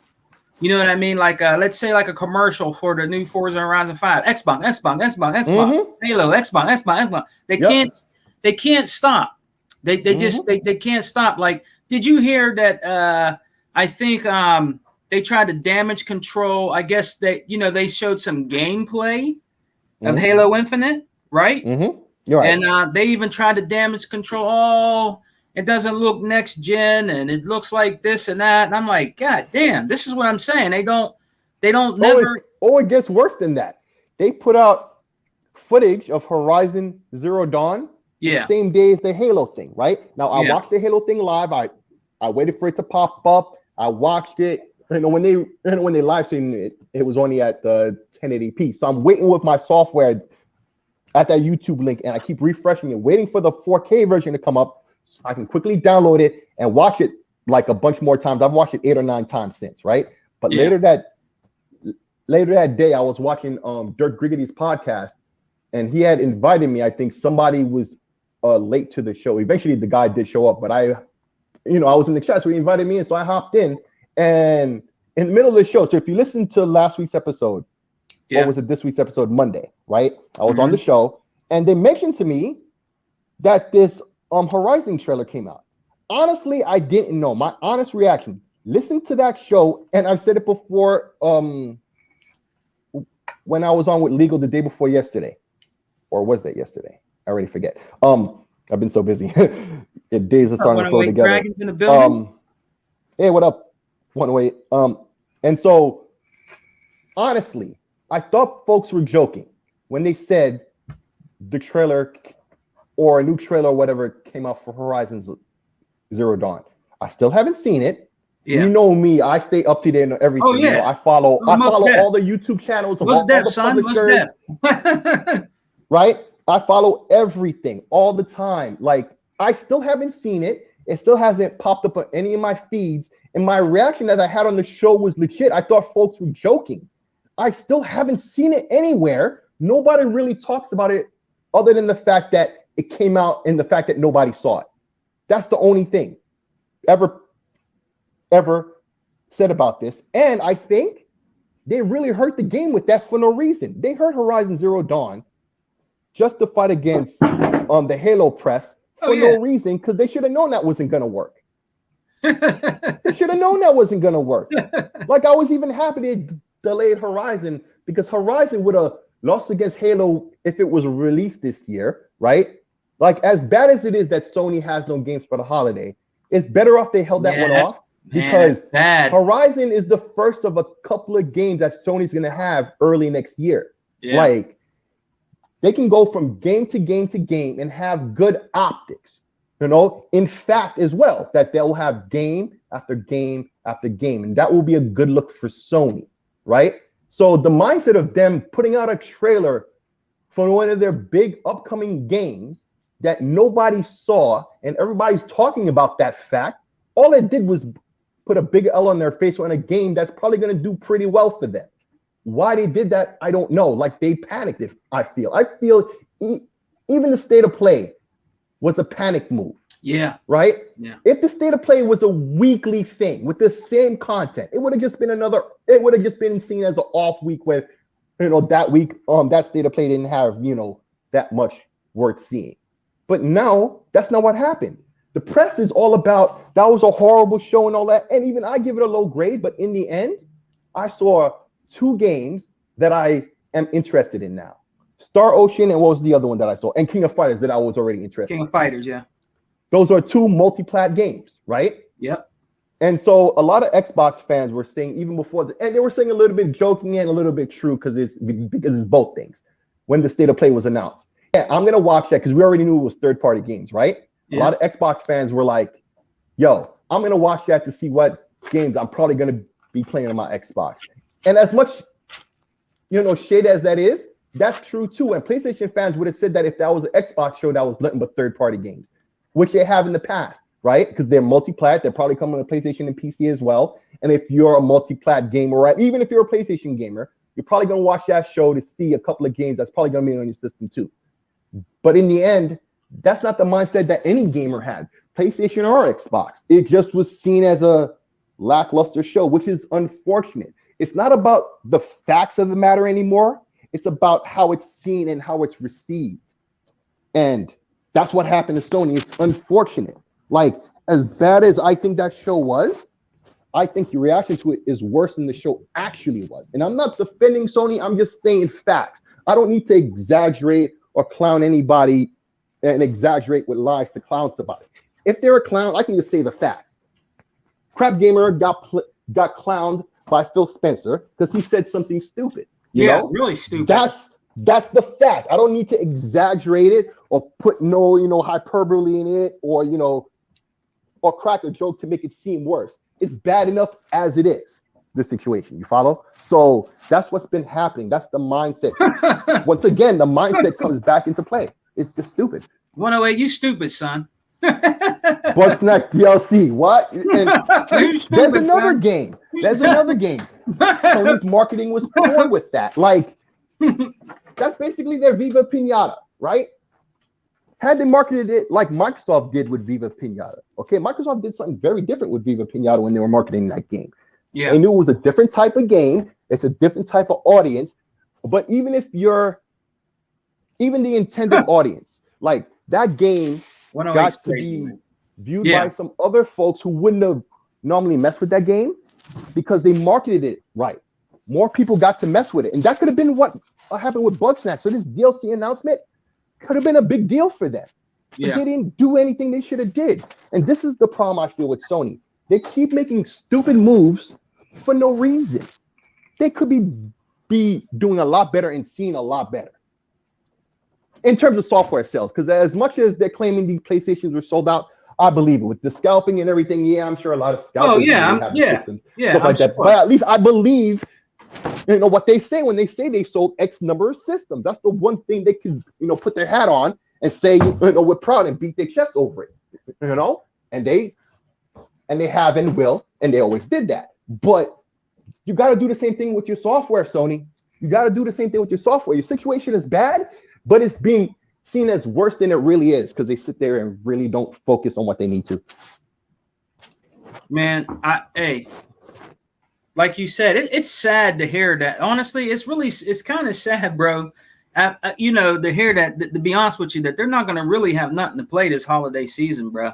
you know what I mean? Like let's say like a commercial for the new Forza Horizon 5. Xbox, Halo, Xbox. They can't stop. They can't stop. Like, did you hear that I think they tried to damage control. I guess they showed some gameplay of Halo Infinite, right? You're right. And they even tried to damage control. Oh, it doesn't look next gen, and it looks like this and that. And I'm like, God damn, this is what I'm saying. They don't never. It gets worse than that. They put out footage of Horizon Zero Dawn the same day as the Halo thing, right? Now I watched the Halo thing live. I waited for it to pop up. I watched it. When they live streamed it, it was only at 1080p. So I'm waiting with my software at that YouTube link, and I keep refreshing it, waiting for the 4K version to come up so I can quickly download it and watch it like a bunch more times. I've watched it 8 or 9 times since, right? But later that day, I was watching Dirk Griggety's podcast, and he had invited me. I think somebody was late to the show. Eventually, the guy did show up, but I was in the chat, so he invited me in, so I hopped in. And in the middle of the show, so if you listen to last week's episode, or was it this week's episode, Monday, right? I was on the show, and they mentioned to me that this Horizon trailer came out. Honestly, I didn't know. My honest reaction, listen to that show, and I've said it before when I was on with Legal the day before yesterday. Or was that yesterday? I already forget. I've been so busy. The days are starting to flow together. Dragons in the building? Hey, what up? 108. And so honestly, I thought folks were joking when they said the trailer or a new trailer or whatever came out for Horizon Zero Dawn. I still haven't seen it. Yeah. You know me, I stay up to date on everything. Oh, yeah. I follow all the YouTube channels of all the publishers. Right? I follow everything all the time. Like, I still haven't seen it. It still hasn't popped up on any of my feeds. And my reaction that I had on the show was legit. I thought folks were joking. I still haven't seen it anywhere. Nobody really talks about it other than the fact that it came out and the fact that nobody saw it. That's the only thing ever said about this. And I think they really hurt the game with that for no reason. They hurt Horizon Zero Dawn just to fight against the Halo press for no reason, because they should have known that wasn't going to work. They should have known that wasn't going to work. Like, I was even happy they delayed Horizon, because Horizon would have lost against Halo if it was released this year, right? Like, as bad as it is that Sony has no games for the holiday, it's better off they held that one off, because Horizon is the first of a couple of games that Sony's going to have early next year. Yeah. Like, they can go from game to game to game and have good optics. In fact, as well, that they'll have game after game after game, and that will be a good look for Sony, right? So the mindset of them putting out a trailer for one of their big upcoming games that nobody saw, and everybody's talking about that fact, all it did was put a big L on their face on a game that's probably going to do pretty well for them. Why they did that, I don't know. Like, they panicked, I feel even the state of play was a panic move. Yeah. Right? Yeah. If the state of play was a weekly thing with the same content, it would have just been seen as an off week where, that week, that state of play didn't have, that much worth seeing. But now that's not what happened. The press is all about, that was a horrible show and all that. And even I give it a low grade, but in the end, I saw 2 games that I am interested in now. Star Ocean, and what was the other one that I saw? And King of Fighters that I was already interested in. King of Fighters, yeah. Those are 2 multi-plat games, right? Yep. And so a lot of Xbox fans were saying even before, and they were saying a little bit joking and a little bit true because it's both things. When the state of play was announced, yeah, I'm gonna watch that because we already knew it was third-party games, right? Yeah. A lot of Xbox fans were like, "Yo, I'm gonna watch that to see what games I'm probably gonna be playing on my Xbox." And as much, shade as that is, that's true too. And PlayStation fans would have said that if that was an Xbox show that was nothing but third-party games, which they have in the past, right? Because they're multi-plat, they're probably coming to PlayStation and PC as well. And if you're a multi-plat gamer, right, even if you're a PlayStation gamer, you're probably gonna watch that show to see a couple of games that's probably gonna be on your system too. But in the end, that's not the mindset that any gamer had, PlayStation or Xbox. It just was seen as a lackluster show, which is unfortunate. It's not about the facts of the matter anymore. It's about how it's seen and how it's received. And that's what happened to Sony. It's unfortunate. Like, as bad as I think that show was, I think the reaction to it is worse than the show actually was. And I'm not defending Sony. I'm just saying facts. I don't need to exaggerate or clown anybody and exaggerate with lies to clown somebody. If they're a clown, I can just say the facts. Crap Gamer got clowned by Phil Spencer because he said something stupid. You know? Really stupid. That's the fact. I don't need to exaggerate it or put no, hyperbole in it or crack a joke to make it seem worse. It's bad enough as it is, the situation. You follow? So that's what's been happening. That's the mindset. Once again, the mindset comes back into play. It's just stupid. 108, you stupid, son. What's next? DLC. What? And stupid, there's another son. Game. There's another game. Sony's marketing was poor with that. Like, that's basically their Viva Pinata, right? Had they marketed it like Microsoft did with Viva Pinata, okay? Microsoft did something very different with Viva Pinata when they were marketing that game. Yeah. They knew it was a different type of game. It's a different type of audience. But even the intended audience, like that game got to be viewed by some other folks who wouldn't have normally messed with that game because they marketed it right. More people got to mess with it. And that could have been what happened with Bugsnax. So this DLC announcement could have been a big deal for them. But they didn't do anything they should have did. And this is the problem I feel with Sony. They keep making stupid moves for no reason. They could be doing a lot better and seeing a lot better. In terms of software sales, because as much as they're claiming these PlayStations were sold out, I believe it. With the scalping and everything, I'm sure a lot of scalpers have systems, stuff like that. But at least I believe what they say when they say they sold X number of systems. That's the one thing they can, put their hat on and say, we're proud and beat their chest over it, and they have and will, and they always did that. But you got to do the same thing with your software, Sony. You got to do the same thing with your software. Your situation is bad, but it's being seen as worse than it really is because they sit there and really don't focus on what they need to. Man, like you said, it's sad to hear that. Honestly, it's kind of sad, bro. To hear that, to be honest with you, that they're not going to really have nothing to play this holiday season, bro.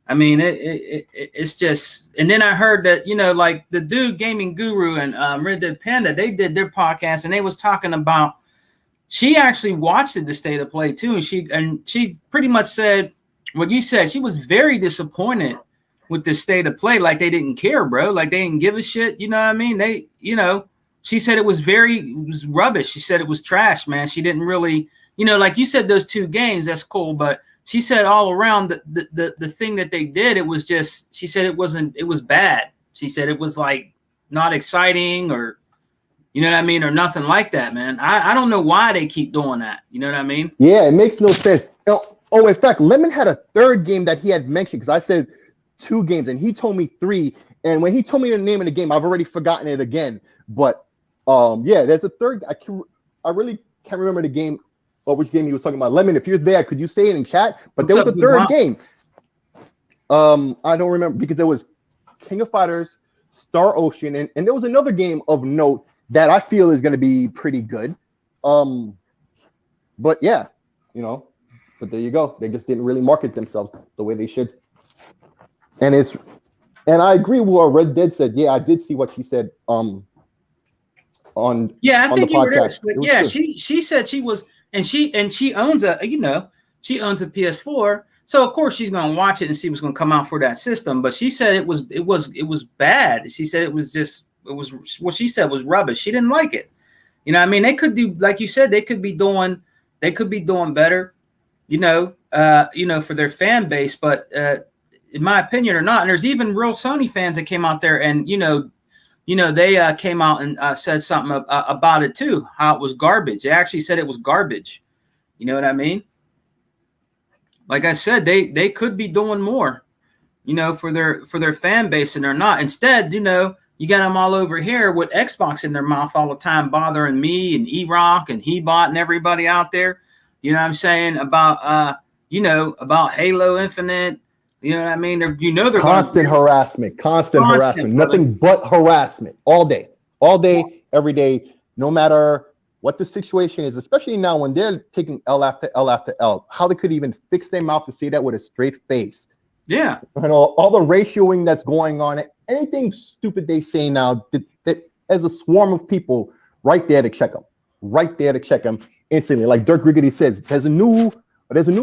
I mean, it's just, and then I heard that, like the dude Gaming Guru and Red Dead Panda, they did their podcast and they was talking about, she actually watched the State of Play too. And she pretty much said what you said. She was very disappointed with the State of Play. Like they didn't care, bro. Like they didn't give a shit. You know what I mean? She said it was rubbish. She said it was trash, man. She didn't really, like you said, those two games, that's cool. But she said all around the thing that they did, it was just, she said it was bad. She said it was like not exciting or, you know what I mean? Or nothing like that, man. I don't know why they keep doing that. You know what I mean? Yeah, it makes no sense. In fact, Lemon had a third game that he had mentioned because I said 2 games and he told me 3. And when he told me the name of the game, I've already forgotten it again. But there's a third. I really can't remember the game or which game he was talking about. Lemon, if you're there, could you say it in chat? But there was a third game. I don't remember because there was King of Fighters, Star Ocean, and there was another game of note that I feel is going to be pretty good. But yeah, but there you go. They just didn't really market themselves the way they should. And I agree with what Red Dead said. Yeah, I did see what she said on I think you were there. She said she was, and she owns a she owns a PS4. So of course she's gonna watch it and see what's gonna come out for that system. But she said it was bad. She said it was what she said was rubbish. She didn't like it. You know what I mean? They could do, like you said, they could be doing better, for their fan base, but in my opinion or not. And there's even real Sony fans that came out there and they came out and said something about it too, how it was garbage. They actually said it was garbage. You know what I mean? Like I said, they could be doing more, for their fan base, and they're not. Instead, you got them all over here with Xbox in their mouth all the time, bothering me and E-Rock and Hebot and everybody out there. You know what I'm saying about about Halo Infinite. You know what I mean? They're constant harassment, nothing but harassment all day, every day, no matter what the situation is, especially now when they're taking L after L after L, how they could even fix their mouth to say that with a straight face. Yeah. All the ratioing that's going on, anything stupid they say now, that as a swarm of people right there to check them instantly. Like Dirk Griggity says, there's a new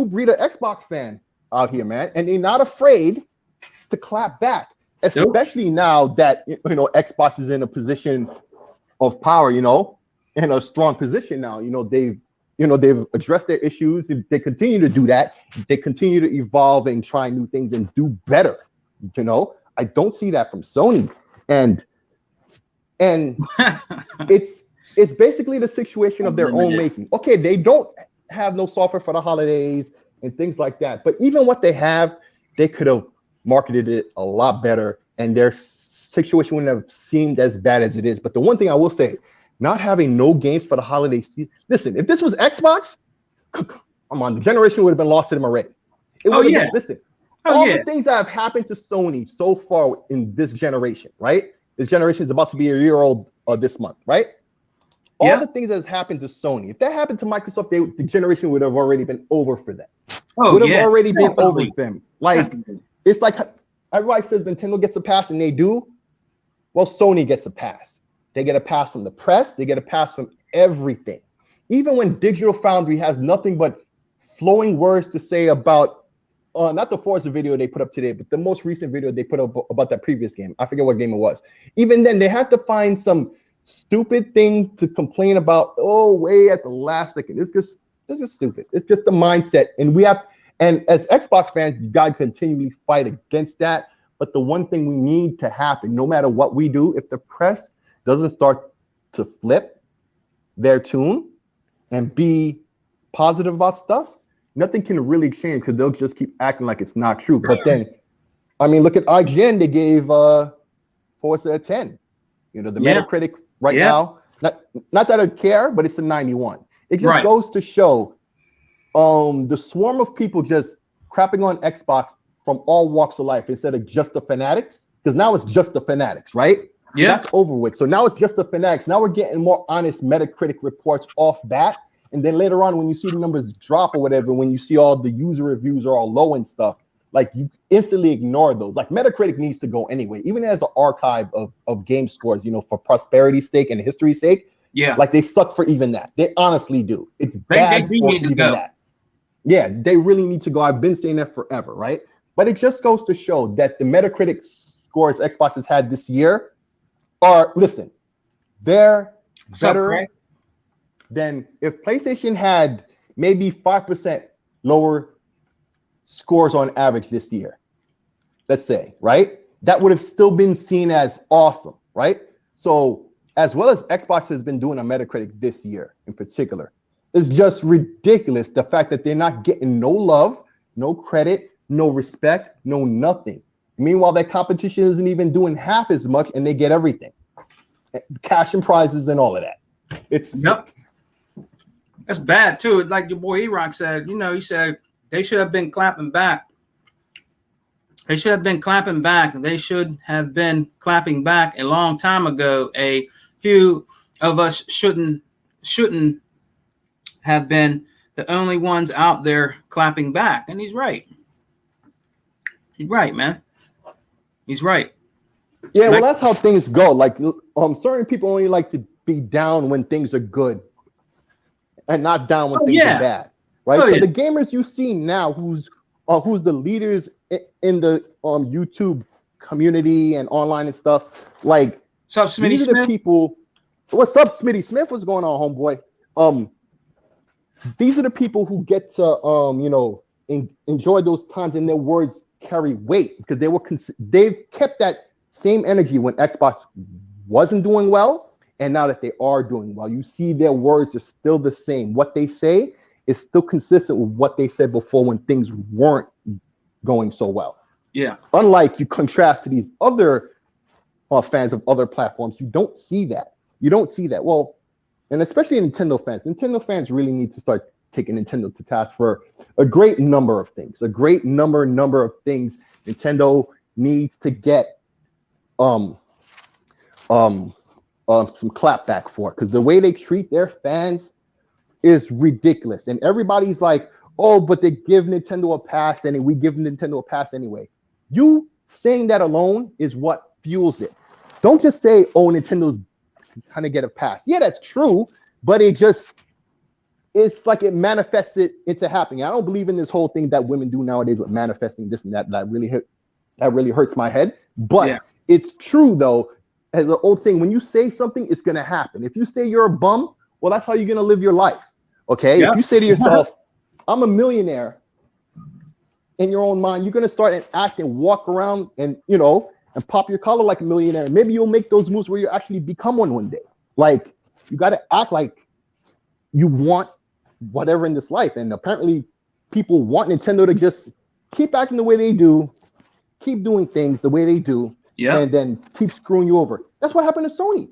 breed of Xbox fan out here, man, and they're not afraid to clap back, especially now that Xbox is in a position of power, in a strong position now. They've addressed their issues. They continue to do that. They continue to evolve and try new things and do better. I don't see that from Sony, and it's basically the situation of their own making. Okay, they don't have no software for the holidays and things like that, but even what they have, they could have marketed it a lot better, and their situation wouldn't have seemed as bad as it is. But the one thing I will say, not having no games for the holiday season. Listen, if this was Xbox, come on, the generation would have been lost to them already. All the things that have happened to Sony so far in this generation, right? This generation is about to be a year old this month, right? All the things that have happened to Sony. If that happened to Microsoft, the generation would have already been over for them. Been over for them. Like, it's like everybody says Nintendo gets a pass, and they do. Well, Sony gets a pass. They get a pass from the press. They get a pass from everything. Even when Digital Foundry has nothing but flowing words to say about, not the Forza video they put up today, but the most recent video they put up about that previous game. I forget what game it was. Even then, they had to find some stupid thing to complain about. Oh, way at the last second. It's just stupid. It's just the mindset. And as Xbox fans, you got to continually fight against that. But the one thing we need to happen, no matter what we do, if the press doesn't start to flip their tune and be positive about stuff, nothing can really change, because they'll just keep acting like it's not true. But then, look at IGN. They gave Forza a 10. The Metacritic now, not that I care, but it's a 91. It just goes to show the swarm of people just crapping on Xbox from all walks of life instead of just the fanatics, because now it's just the fanatics, right? Yeah, that's over with. So now it's just the fanatics. Now we're getting more honest Metacritic reports off bat. And then later on, when you see the numbers drop or whatever, when you see all the user reviews are all low and stuff, like, you instantly ignore those. Like, Metacritic needs to go anyway, even as an archive of game scores, for prosperity's sake and history's sake. Yeah. Like, they suck for even that. They honestly do. It's bad for even that. Yeah, they really need to go. I've been saying that forever, right? But it just goes to show that the Metacritic scores Xbox has had this year are, listen, they're better than if PlayStation had maybe 5% lower scores on average this year, let's say, right? That would have still been seen as awesome, right? So as well as Xbox has been doing on Metacritic this year in particular, it's just ridiculous, the fact that they're not getting no love, no credit, no respect, no nothing. Meanwhile, their competition isn't even doing half as much, and they get everything. Cash and prizes and all of that. It's That's bad too. Like your boy E-Rock said, he said they should have been clapping back. They should have been clapping back. They should have been clapping back a long time ago. A few of us shouldn't have been the only ones out there clapping back. And he's right. He's right, man. He's right. Yeah, well, that's how things go. Like, certain people only like to be down when things are good and not down when things are bad, right? So the gamers you see now who's who's the leaders in the YouTube community and online and stuff. Like, what's up, Smitty these are Smith? the people. What's up, Smitty Smith? What's going on, homeboy? These are the people who get to enjoy those times, and their words carry weight because they've kept that same energy when Xbox wasn't doing well, and now that they are doing well, you see their words are still the same. What they say is still consistent with what they said before when things weren't going so well. Yeah. Unlike you contrast to these other fans of other platforms, you don't see that. You don't see that. Well, and especially Nintendo fans. Nintendo fans really need to start taking Nintendo to task for a great number of things. A great number of things Nintendo needs to get some clapback for, because the way they treat their fans is ridiculous. And everybody's like, oh, but they give Nintendo a pass and we give Nintendo a pass anyway. You saying that alone is what fuels it. Don't just say, oh, Nintendo's trying to get a pass. Yeah, that's true, but it's like it manifests it into happening. I don't believe in this whole thing that women do nowadays with manifesting this and that. That really hurts my head. But it's true though. As the old saying, when you say something, it's gonna happen. If you say you're a bum, well, that's how you're gonna live your life. Okay. If you say to yourself, I'm a millionaire, in your own mind, you're gonna start and act and walk around and and pop your collar like a millionaire. Maybe you'll make those moves where you actually become one day. Like, you got to act like you want whatever in this life. And apparently people want Nintendo to just keep acting the way they do, keep doing things the way they do, and then keep screwing you over. That's what happened to Sony.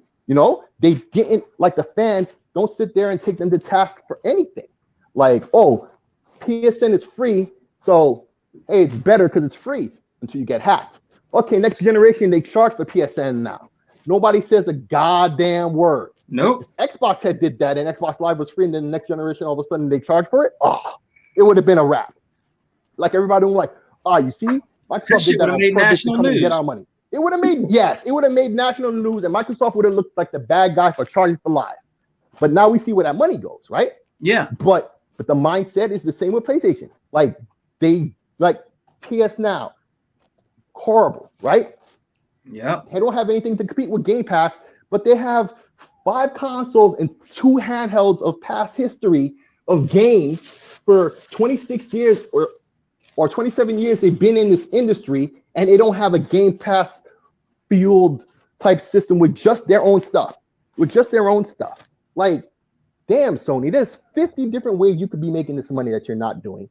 They didn't, like, the fans don't sit there and take them to task for anything. Like, oh, PSN is free, so hey, it's better because it's free until you get hacked. Okay, next generation, they charge for PSN now. Nobody says a goddamn word. Nope. If Xbox had did that and Xbox Live was free, and then the next generation, all of a sudden, they charge for it. Oh, it would have been a wrap. Like, everybody was like, you see? Microsoft did that on purpose to come and get our money. It would have made national news, and Microsoft would have looked like the bad guy for charging for Live. But now we see where that money goes, right? Yeah. But the mindset is the same with PlayStation. Like, PS Now. Horrible, right? Yeah. They don't have anything to compete with Game Pass, but they have 5 consoles and 2 handhelds of past history of games for 26 years or 27 years they've been in this industry, and they don't have a Game Pass fueled type system with just their own stuff. Like, damn, Sony, there's 50 different ways you could be making this money that you're not doing.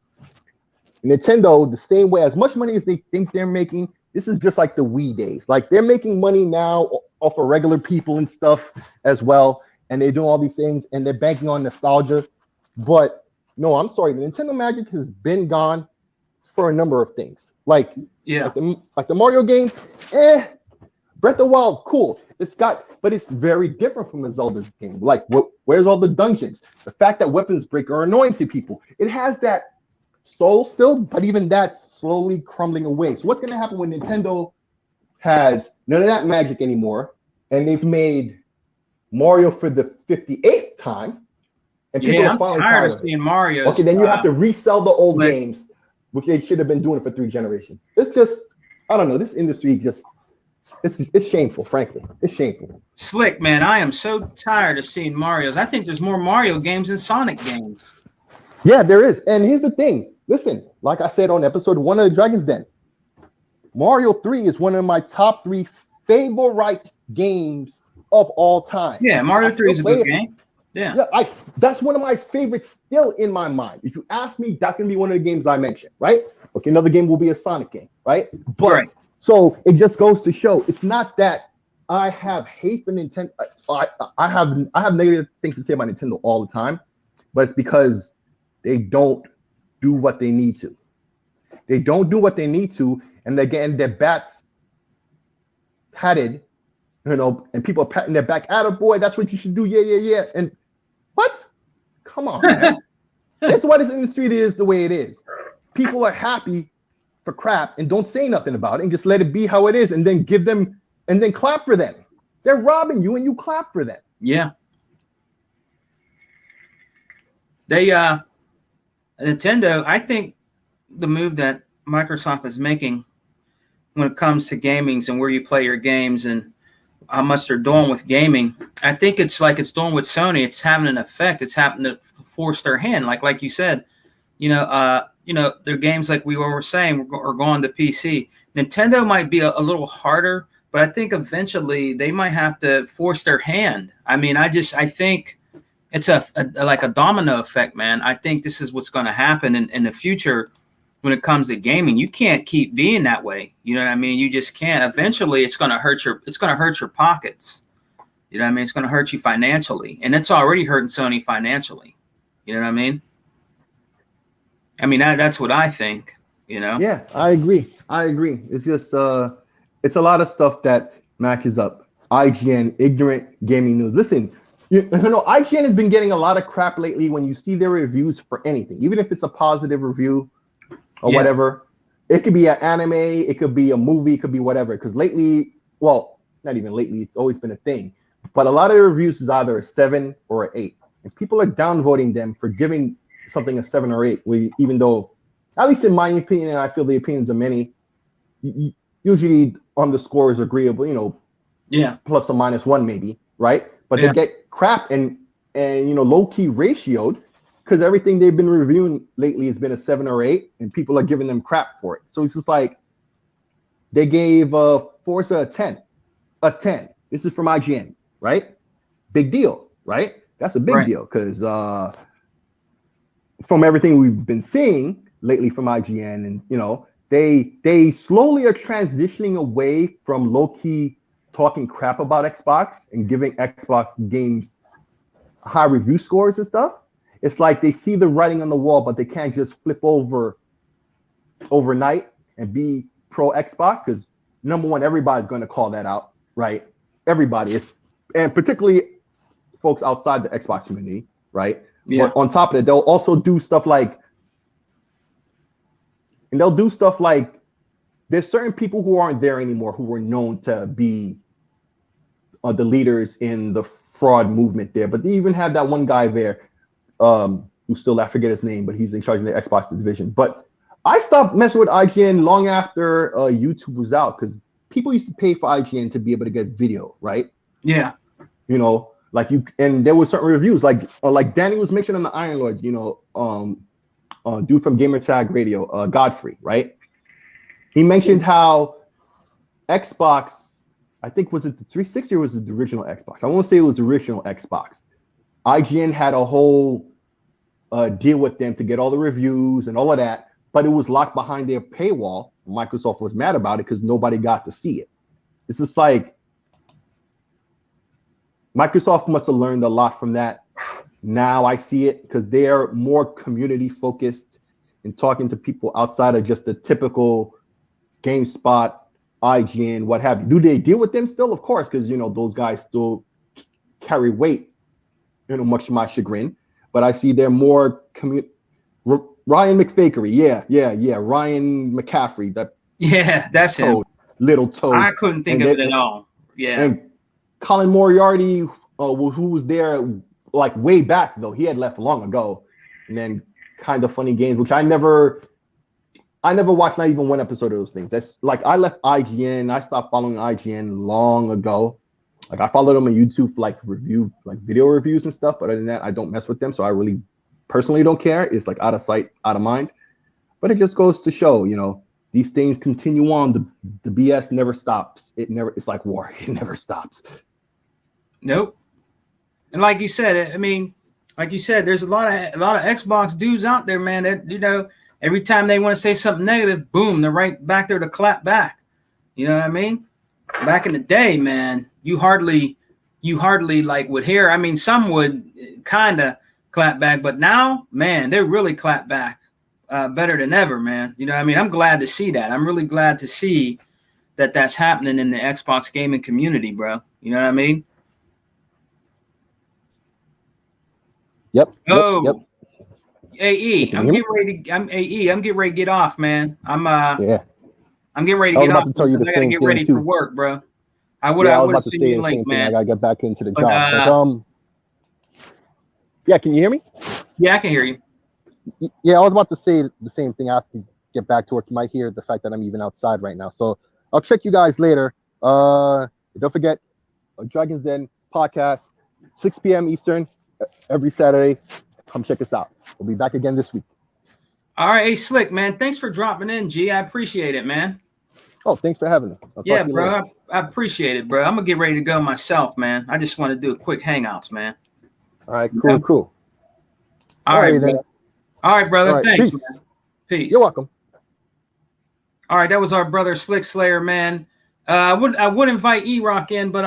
Nintendo, the same way, as much money as they think they're making, this is just like the Wii days. Like, they're making money now off of regular people and stuff as well, and they're doing all these things, and they're banking on nostalgia. But no, I'm sorry, the Nintendo magic has been gone for a number of things. Like the Mario games, Breath of the Wild, cool. But it's very different from a Zelda game. Like, where's all the dungeons? The fact that weapons break are annoying to people. It has that soul still, but even that's slowly crumbling away. So what's going to happen when Nintendo has none of that magic anymore, and they've made Mario for the 58th time, and people are finally tired of seeing Mario. Okay, then you have to resell the old games, which they should have been doing for 3 generations. It's just, I don't know, this industry just, it's shameful, frankly. It's shameful. Slick, man, I am so tired of seeing Marios. I think there's more Mario games than Sonic games. Yeah, there is. And here's the thing. Listen, like I said on episode 1 of the Dragon's Den, Mario 3 is one of my top 3 favorite games of all time. Yeah, Mario 3 is a good game. Yeah, that's one of my favorites still in my mind. If you ask me, that's going to be one of the games I mentioned, right? Okay, another game will be a Sonic game, right? But so it just goes to show, it's not that I have hate for Nintendo. I have negative things to say about Nintendo all the time, but it's because they don't do what they need to. They don't do what they need to, and they're getting their bats patted, and people are patting their back. Attaboy, that's what you should do. Yeah. And what? Come on, man. That's why this industry is the way it is. People are happy for crap and don't say nothing about it and just let it be how it is, and then give them and then clap for them. They're robbing you and you clap for them. Yeah. They Nintendo, I think the move that Microsoft is making when it comes to gamings and where you play your games and how much they're doing with gaming. I think it's like it's doing with Sony. It's having an effect. It's happened to force their hand. Like you said, their games, like we were saying, are going to PC. Nintendo might be a little harder, but I think eventually they might have to force their hand. I mean, I think it's like a domino effect, man. I think this is what's going to happen in the future when it comes to gaming. You can't keep being that way. You know what I mean? You just can't. Eventually, it's going to hurt your pockets. You know what I mean? It's going to hurt you financially, and it's already hurting Sony financially. You know what I mean? I mean, that's what I think, you know? Yeah, I agree. It's just, it's a lot of stuff that matches up. IGN, ignorant gaming news. Listen, you know, IGN has been getting a lot of crap lately when you see their reviews for anything, even if it's a positive review or whatever. It could be an anime, it could be a movie, it could be whatever. Because lately, well, not even lately, it's always been a thing. But a lot of the reviews is either a 7 or an 8. And people are downvoting them for giving something a 7 or 8, even though, at least in my opinion, and I feel the opinions of many, usually on the score is agreeable, you know, plus or minus 1 maybe, right? But they get crap and low-key ratioed because everything they've been reviewing lately has been a 7 or 8, and people are giving them crap for it. So it's just like they gave Forza a 10. This is from IGN, right? Big deal, right? That's a big deal because from everything we've been seeing lately from IGN, and you know, they slowly are transitioning away from low-key talking crap about Xbox and giving Xbox games high review scores and stuff. It's like they see the writing on the wall, but they can't just flip over overnight and be pro Xbox because number one, everybody's going to call that out, right? Everybody, and particularly folks outside the Xbox community, right? Yeah. But on top of it, they'll also do stuff like, there's certain people who aren't there anymore who were known to be the leaders in the fraud movement there. But they even have that one guy there, who still, I forget his name, but he's in charge of the Xbox division. But I stopped messing with IGN long after YouTube was out because people used to pay for IGN to be able to get video, right? Yeah. You know, like and there were certain reviews, like Danny was mentioned on the Iron Lord, you know, dude from Gamertag Radio, Godfrey, right? He mentioned how Xbox, I think, was it the 360 or was it the original Xbox? I won't say it was the original Xbox. IGN had a whole deal with them to get all the reviews and all of that, but it was locked behind their paywall. Microsoft was mad about it because nobody got to see it. It's just like Microsoft must have learned a lot from that. Now I see it because they're more community focused and talking to people outside of just the typical GameSpot, IGN, what have you. Do they deal with them still? Of course, because you know those guys still carry weight, you know, much to my chagrin. But I see they're more Ryan McFakery, yeah, Ryan McCaffrey, that's him. Little Toad. I couldn't think of it at all. Yeah. And Colin Moriarty, who was there like way back though, he had left long ago. And then Kind of Funny Games, which I never watched not even one episode of those things. That's like I left IGN. I stopped following IGN long ago. Like I followed them on YouTube for like video reviews and stuff. But other than that, I don't mess with them. So I really personally don't care. It's like out of sight, out of mind. But it just goes to show, you know, these things continue on. The BS never stops. It's like war. It never stops. Nope. And like you said, I mean, there's a lot of Xbox dudes out there, man, that, you know, every time they want to say something negative, boom, they're right back there to clap back. You know what I mean? Back in the day, man, you hardly like would hear. I mean, some would kind of clap back, but now, man, they really clap back better than ever, man. You know what I mean? I'm glad to see that. I'm really glad to see that that's happening in the Xbox gaming community, bro. You know what I mean? Yep. Yep. AE, I'm getting ready to get off, man. I'm getting ready to get off because I gotta get ready for work, bro. I would have seen you link, man. I gotta get back into the job. Yeah, can you hear me? Yeah, I can hear you. Yeah, I was about to say the same thing after get back to work. You might hear the fact that I'm even outside right now. So I'll check you guys later. Don't forget, Dragon's Den podcast, 6 p.m. Eastern, every Saturday. Come check us out. We'll be back again this week. All right, hey, Slick, man. Thanks for dropping in, G. I appreciate it, man. Oh, thanks for having me. Yeah, bro. I appreciate it, bro. I'm going to get ready to go myself, man. I just want to do a quick hangouts, man. All right, cool. All right, brother. All right, brother. Thanks, peace. Man. Peace. You're welcome. All right, that was our brother Slick Slayer, man. I would invite E-Rock in, but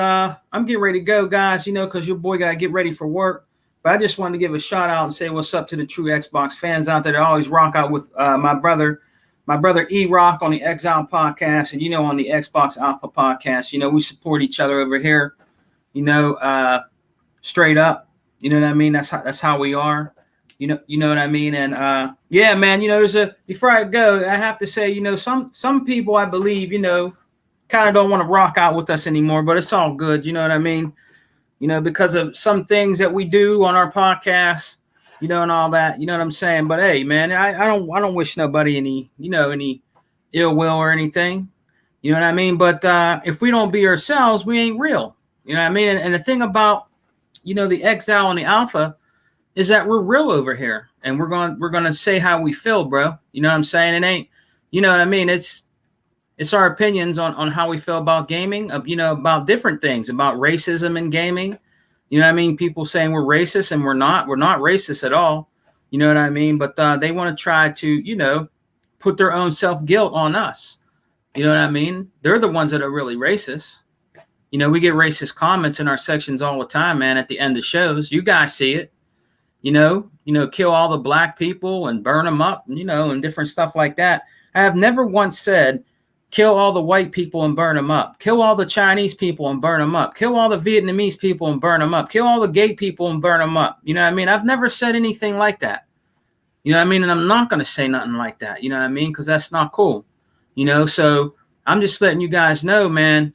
I'm getting ready to go, guys, because your boy got to get ready for work. But I just wanted to give a shout out and say what's up to the true Xbox fans out there that always rock out with my brother E-Rock on the Exile podcast and, on the Xbox Alpha podcast. We support each other over here, straight up. You know what I mean? That's how we are. You know what I mean? And yeah, man, before I go, I have to say, some people I believe, kind of don't want to rock out with us anymore, but it's all good. You know what I mean? Because of some things that we do on our podcast, and all that, you know what I'm saying? But hey, man, I don't wish nobody any ill will or anything. You know what I mean? But if we don't be ourselves, we ain't real. You know what I mean? And the thing about, the Exile and the Alpha is that we're real over here, and we're going to say how we feel, bro. You know what I'm saying? It ain't, you know what I mean? It's our opinions on how we feel about gaming, about different things, about racism in gaming. You know what I mean? People saying we're racist, and we're not racist at all. You know what I mean? But they want to try to, put their own self-guilt on us. You know what I mean? They're the ones that are really racist. We get racist comments in our sections all the time, man, at the end of shows. You guys see it. Kill all the black people and burn them up, and different stuff like that. I have never once said, kill all the white people and burn them up. Kill all the Chinese people and burn them up. Kill all the Vietnamese people and burn them up. Kill all the gay people and burn them up. You know what I mean? I've never said anything like that. You know what I mean? And I'm not going to say nothing like that. You know what I mean? Because that's not cool. So I'm just letting you guys know, man,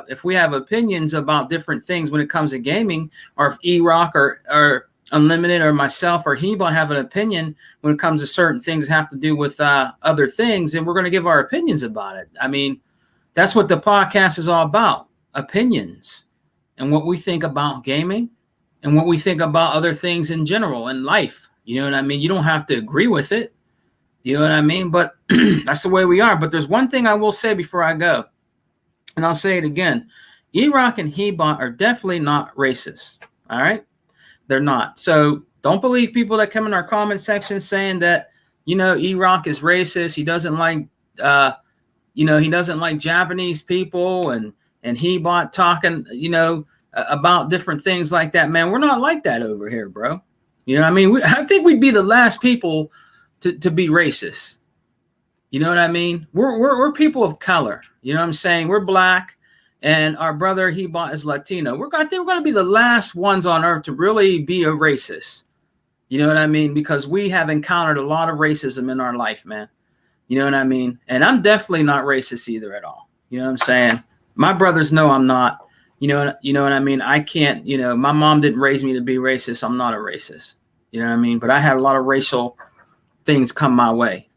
if we have opinions about different things when it comes to gaming, or if E-Rock or Unlimited or myself or Hebon have an opinion when it comes to certain things that have to do with other things, and we're going to give our opinions about it. I mean, that's what the podcast is all about, opinions, and what we think about gaming and what we think about other things in general in life. You know what I mean? You don't have to agree with it. You know what I mean? But that's the way we are. But there's one thing I will say before I go, and I'll say it again. E-Rock and Hebon are definitely not racist. All right? They're not. So don't believe people that come in our comment section saying that, E-Rock is racist. He doesn't like, he doesn't like Japanese people and Hebon talking, about different things like that. Man, we're not like that over here, bro. You know what I mean? I think we'd be the last people to be racist. You know what I mean? We're people of color. You know what I'm saying? We're black. And our brother Hebon is Latino. I think we're going to be the last ones on earth to really be a racist. You know what I mean? Because we have encountered a lot of racism in our life, man. You know what I mean? And I'm definitely not racist either at all. You know what I'm saying? My brothers know I'm not. You know what I mean? I can't, my mom didn't raise me to be racist. I'm not a racist. You know what I mean? But I had a lot of racial things come my way.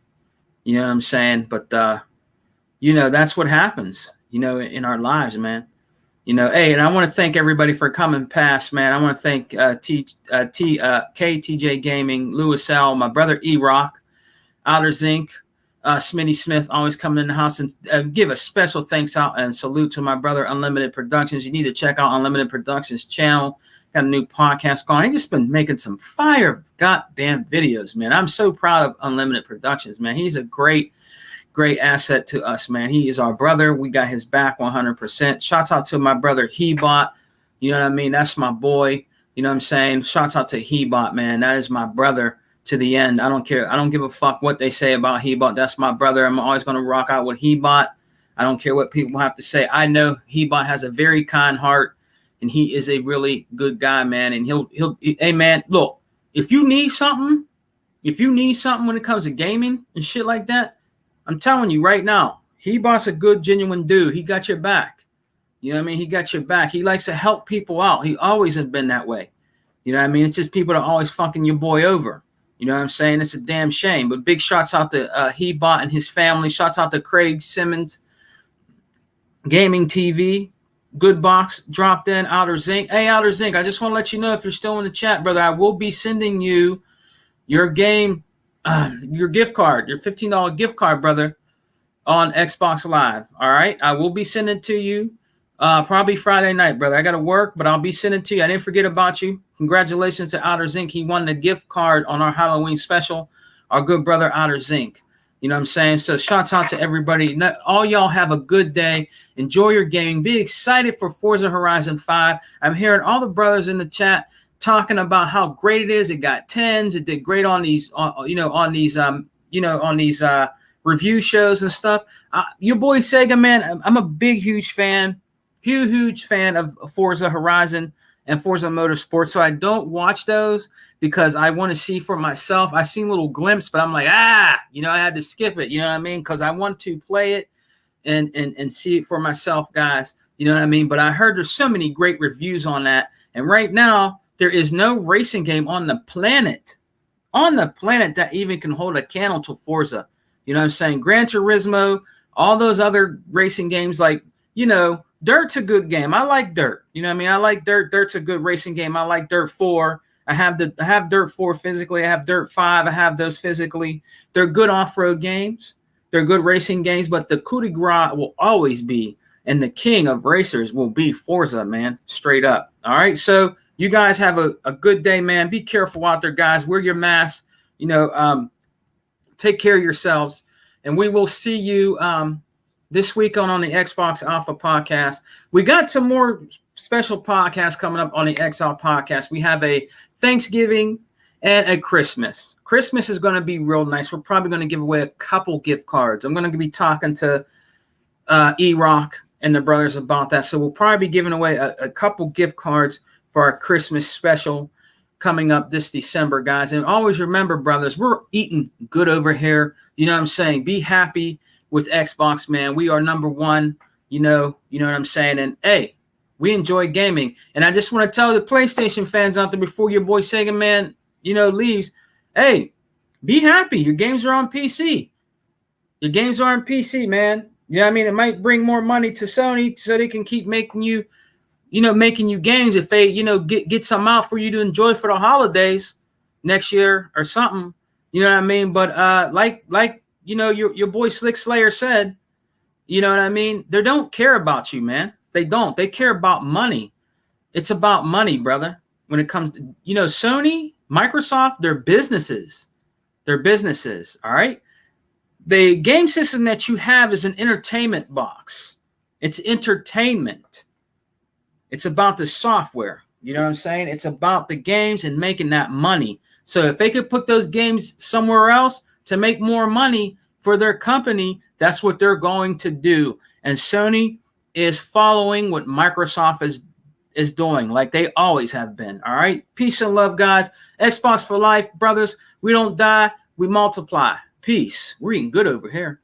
You know what I'm saying? But, that's what happens. In our lives, man. Hey, and I want to thank everybody for coming past, man. I want to thank KTJ Gaming, Lewis L, my brother E-Rock, Outer Zinc, Smitty Smith, always coming in the house, and give a special thanks out and salute to my brother Unlimited Productions. You need to check out Unlimited Productions channel. Got a new podcast going. He's just been making some fire goddamn videos, man. I'm so proud of Unlimited Productions, man. He's a great asset to us, man. He is our brother. We got his back 100%. Shouts out to my brother Hebot. You know what I mean? That's my boy. You know what I'm saying? Shouts out to Hebot, man. That is my brother to the end. I don't care. I don't give a fuck what they say about Hebot. That's my brother. I'm always going to rock out with Hebot. I don't care what people have to say. I know Hebot has a very kind heart, and he is a really good guy, man. And hey, man, look, if you need something when it comes to gaming and shit like that, I'm telling you right now, Hebot's a good, genuine dude. He got your back. You know what I mean? He got your back. He likes to help people out. He always has been that way. You know what I mean? It's just people that are always fucking your boy over. You know what I'm saying? It's a damn shame. But big shouts out to Hebot and his family. Shouts out to Craig Simmons, Gaming TV. Good box dropped in. Outer Zinc. Hey, Outer Zinc, I just want to let you know, if you're still in the chat, brother, I will be sending you your game, your gift card, your $15 gift card, brother, on Xbox Live. All right? I will be sending it to you probably Friday night, brother. I got to work, but I'll be sending it to you. I didn't forget about you. Congratulations to Outer Zinc. He won the gift card on our Halloween special. Our good brother, Outer Zinc. You know what I'm saying? So shouts out to everybody. All y'all have a good day. Enjoy your gaming. Be excited for Forza Horizon 5. I'm hearing all the brothers in the chat talking about how great it is. It got 10s. It did great on these, on these review shows and stuff. Your boy Sega, man, I'm a big, huge fan of Forza Horizon and Forza Motorsport. So I don't watch those because I want to see for myself. I seen little glimpse, but I'm like, I had to skip it. You know what I mean? Because I want to play it and see it for myself, guys. You know what I mean? But I heard there's so many great reviews on that. And right now, there is no racing game on the planet that even can hold a candle to Forza. You know what I'm saying? Gran Turismo, all those other racing games, like, Dirt's a good game. I like Dirt. You know what I mean? I like Dirt. Dirt's a good racing game. I like Dirt 4. I have Dirt 4 physically. I have Dirt 5. I have those physically. They're good off-road games. They're good racing games, but the coup de grace will always be, and the king of racers will be Forza, man, straight up. All right, so you guys have a good day, man. Be careful out there, guys. Wear your masks. Take care of yourselves, and we will see you this week on the Xbox Alpha podcast. We got some more special podcasts coming up on the XL podcast. We have a Thanksgiving and a Christmas. Christmas is going to be real nice. We're probably going to give away a couple gift cards. I'm going to be talking to E-Rock and the brothers about that. So we'll probably be giving away a couple gift cards for our Christmas special coming up this December, guys. And always remember, brothers, we're eating good over here. You know what I'm saying? Be happy with Xbox, man. We are number one. You know what I'm saying? And hey, we enjoy gaming. And I just want to tell the PlayStation fans out there before your boy Sega Man, leaves, hey, be happy. Your games are on PC. Your games are on PC, man. You know what I mean? It might bring more money to Sony so they can keep making you games if they, get something out for you to enjoy for the holidays next year or something. You know what I mean? But like your boy Slick Slayer said, you know what I mean? They don't care about you, man. They don't. They care about money. It's about money, brother. When it comes to, Sony, Microsoft, they're businesses. They're businesses, all right? The game system that you have is an entertainment box. It's entertainment. It's about the software. You know what I'm saying? It's about the games and making that money. So if they could put those games somewhere else to make more money for their company, that's what they're going to do. And Sony is following what Microsoft is doing, like they always have been. All right. Peace and love, guys. Xbox for life, brothers. We don't die. We multiply. Peace. We're eating good over here.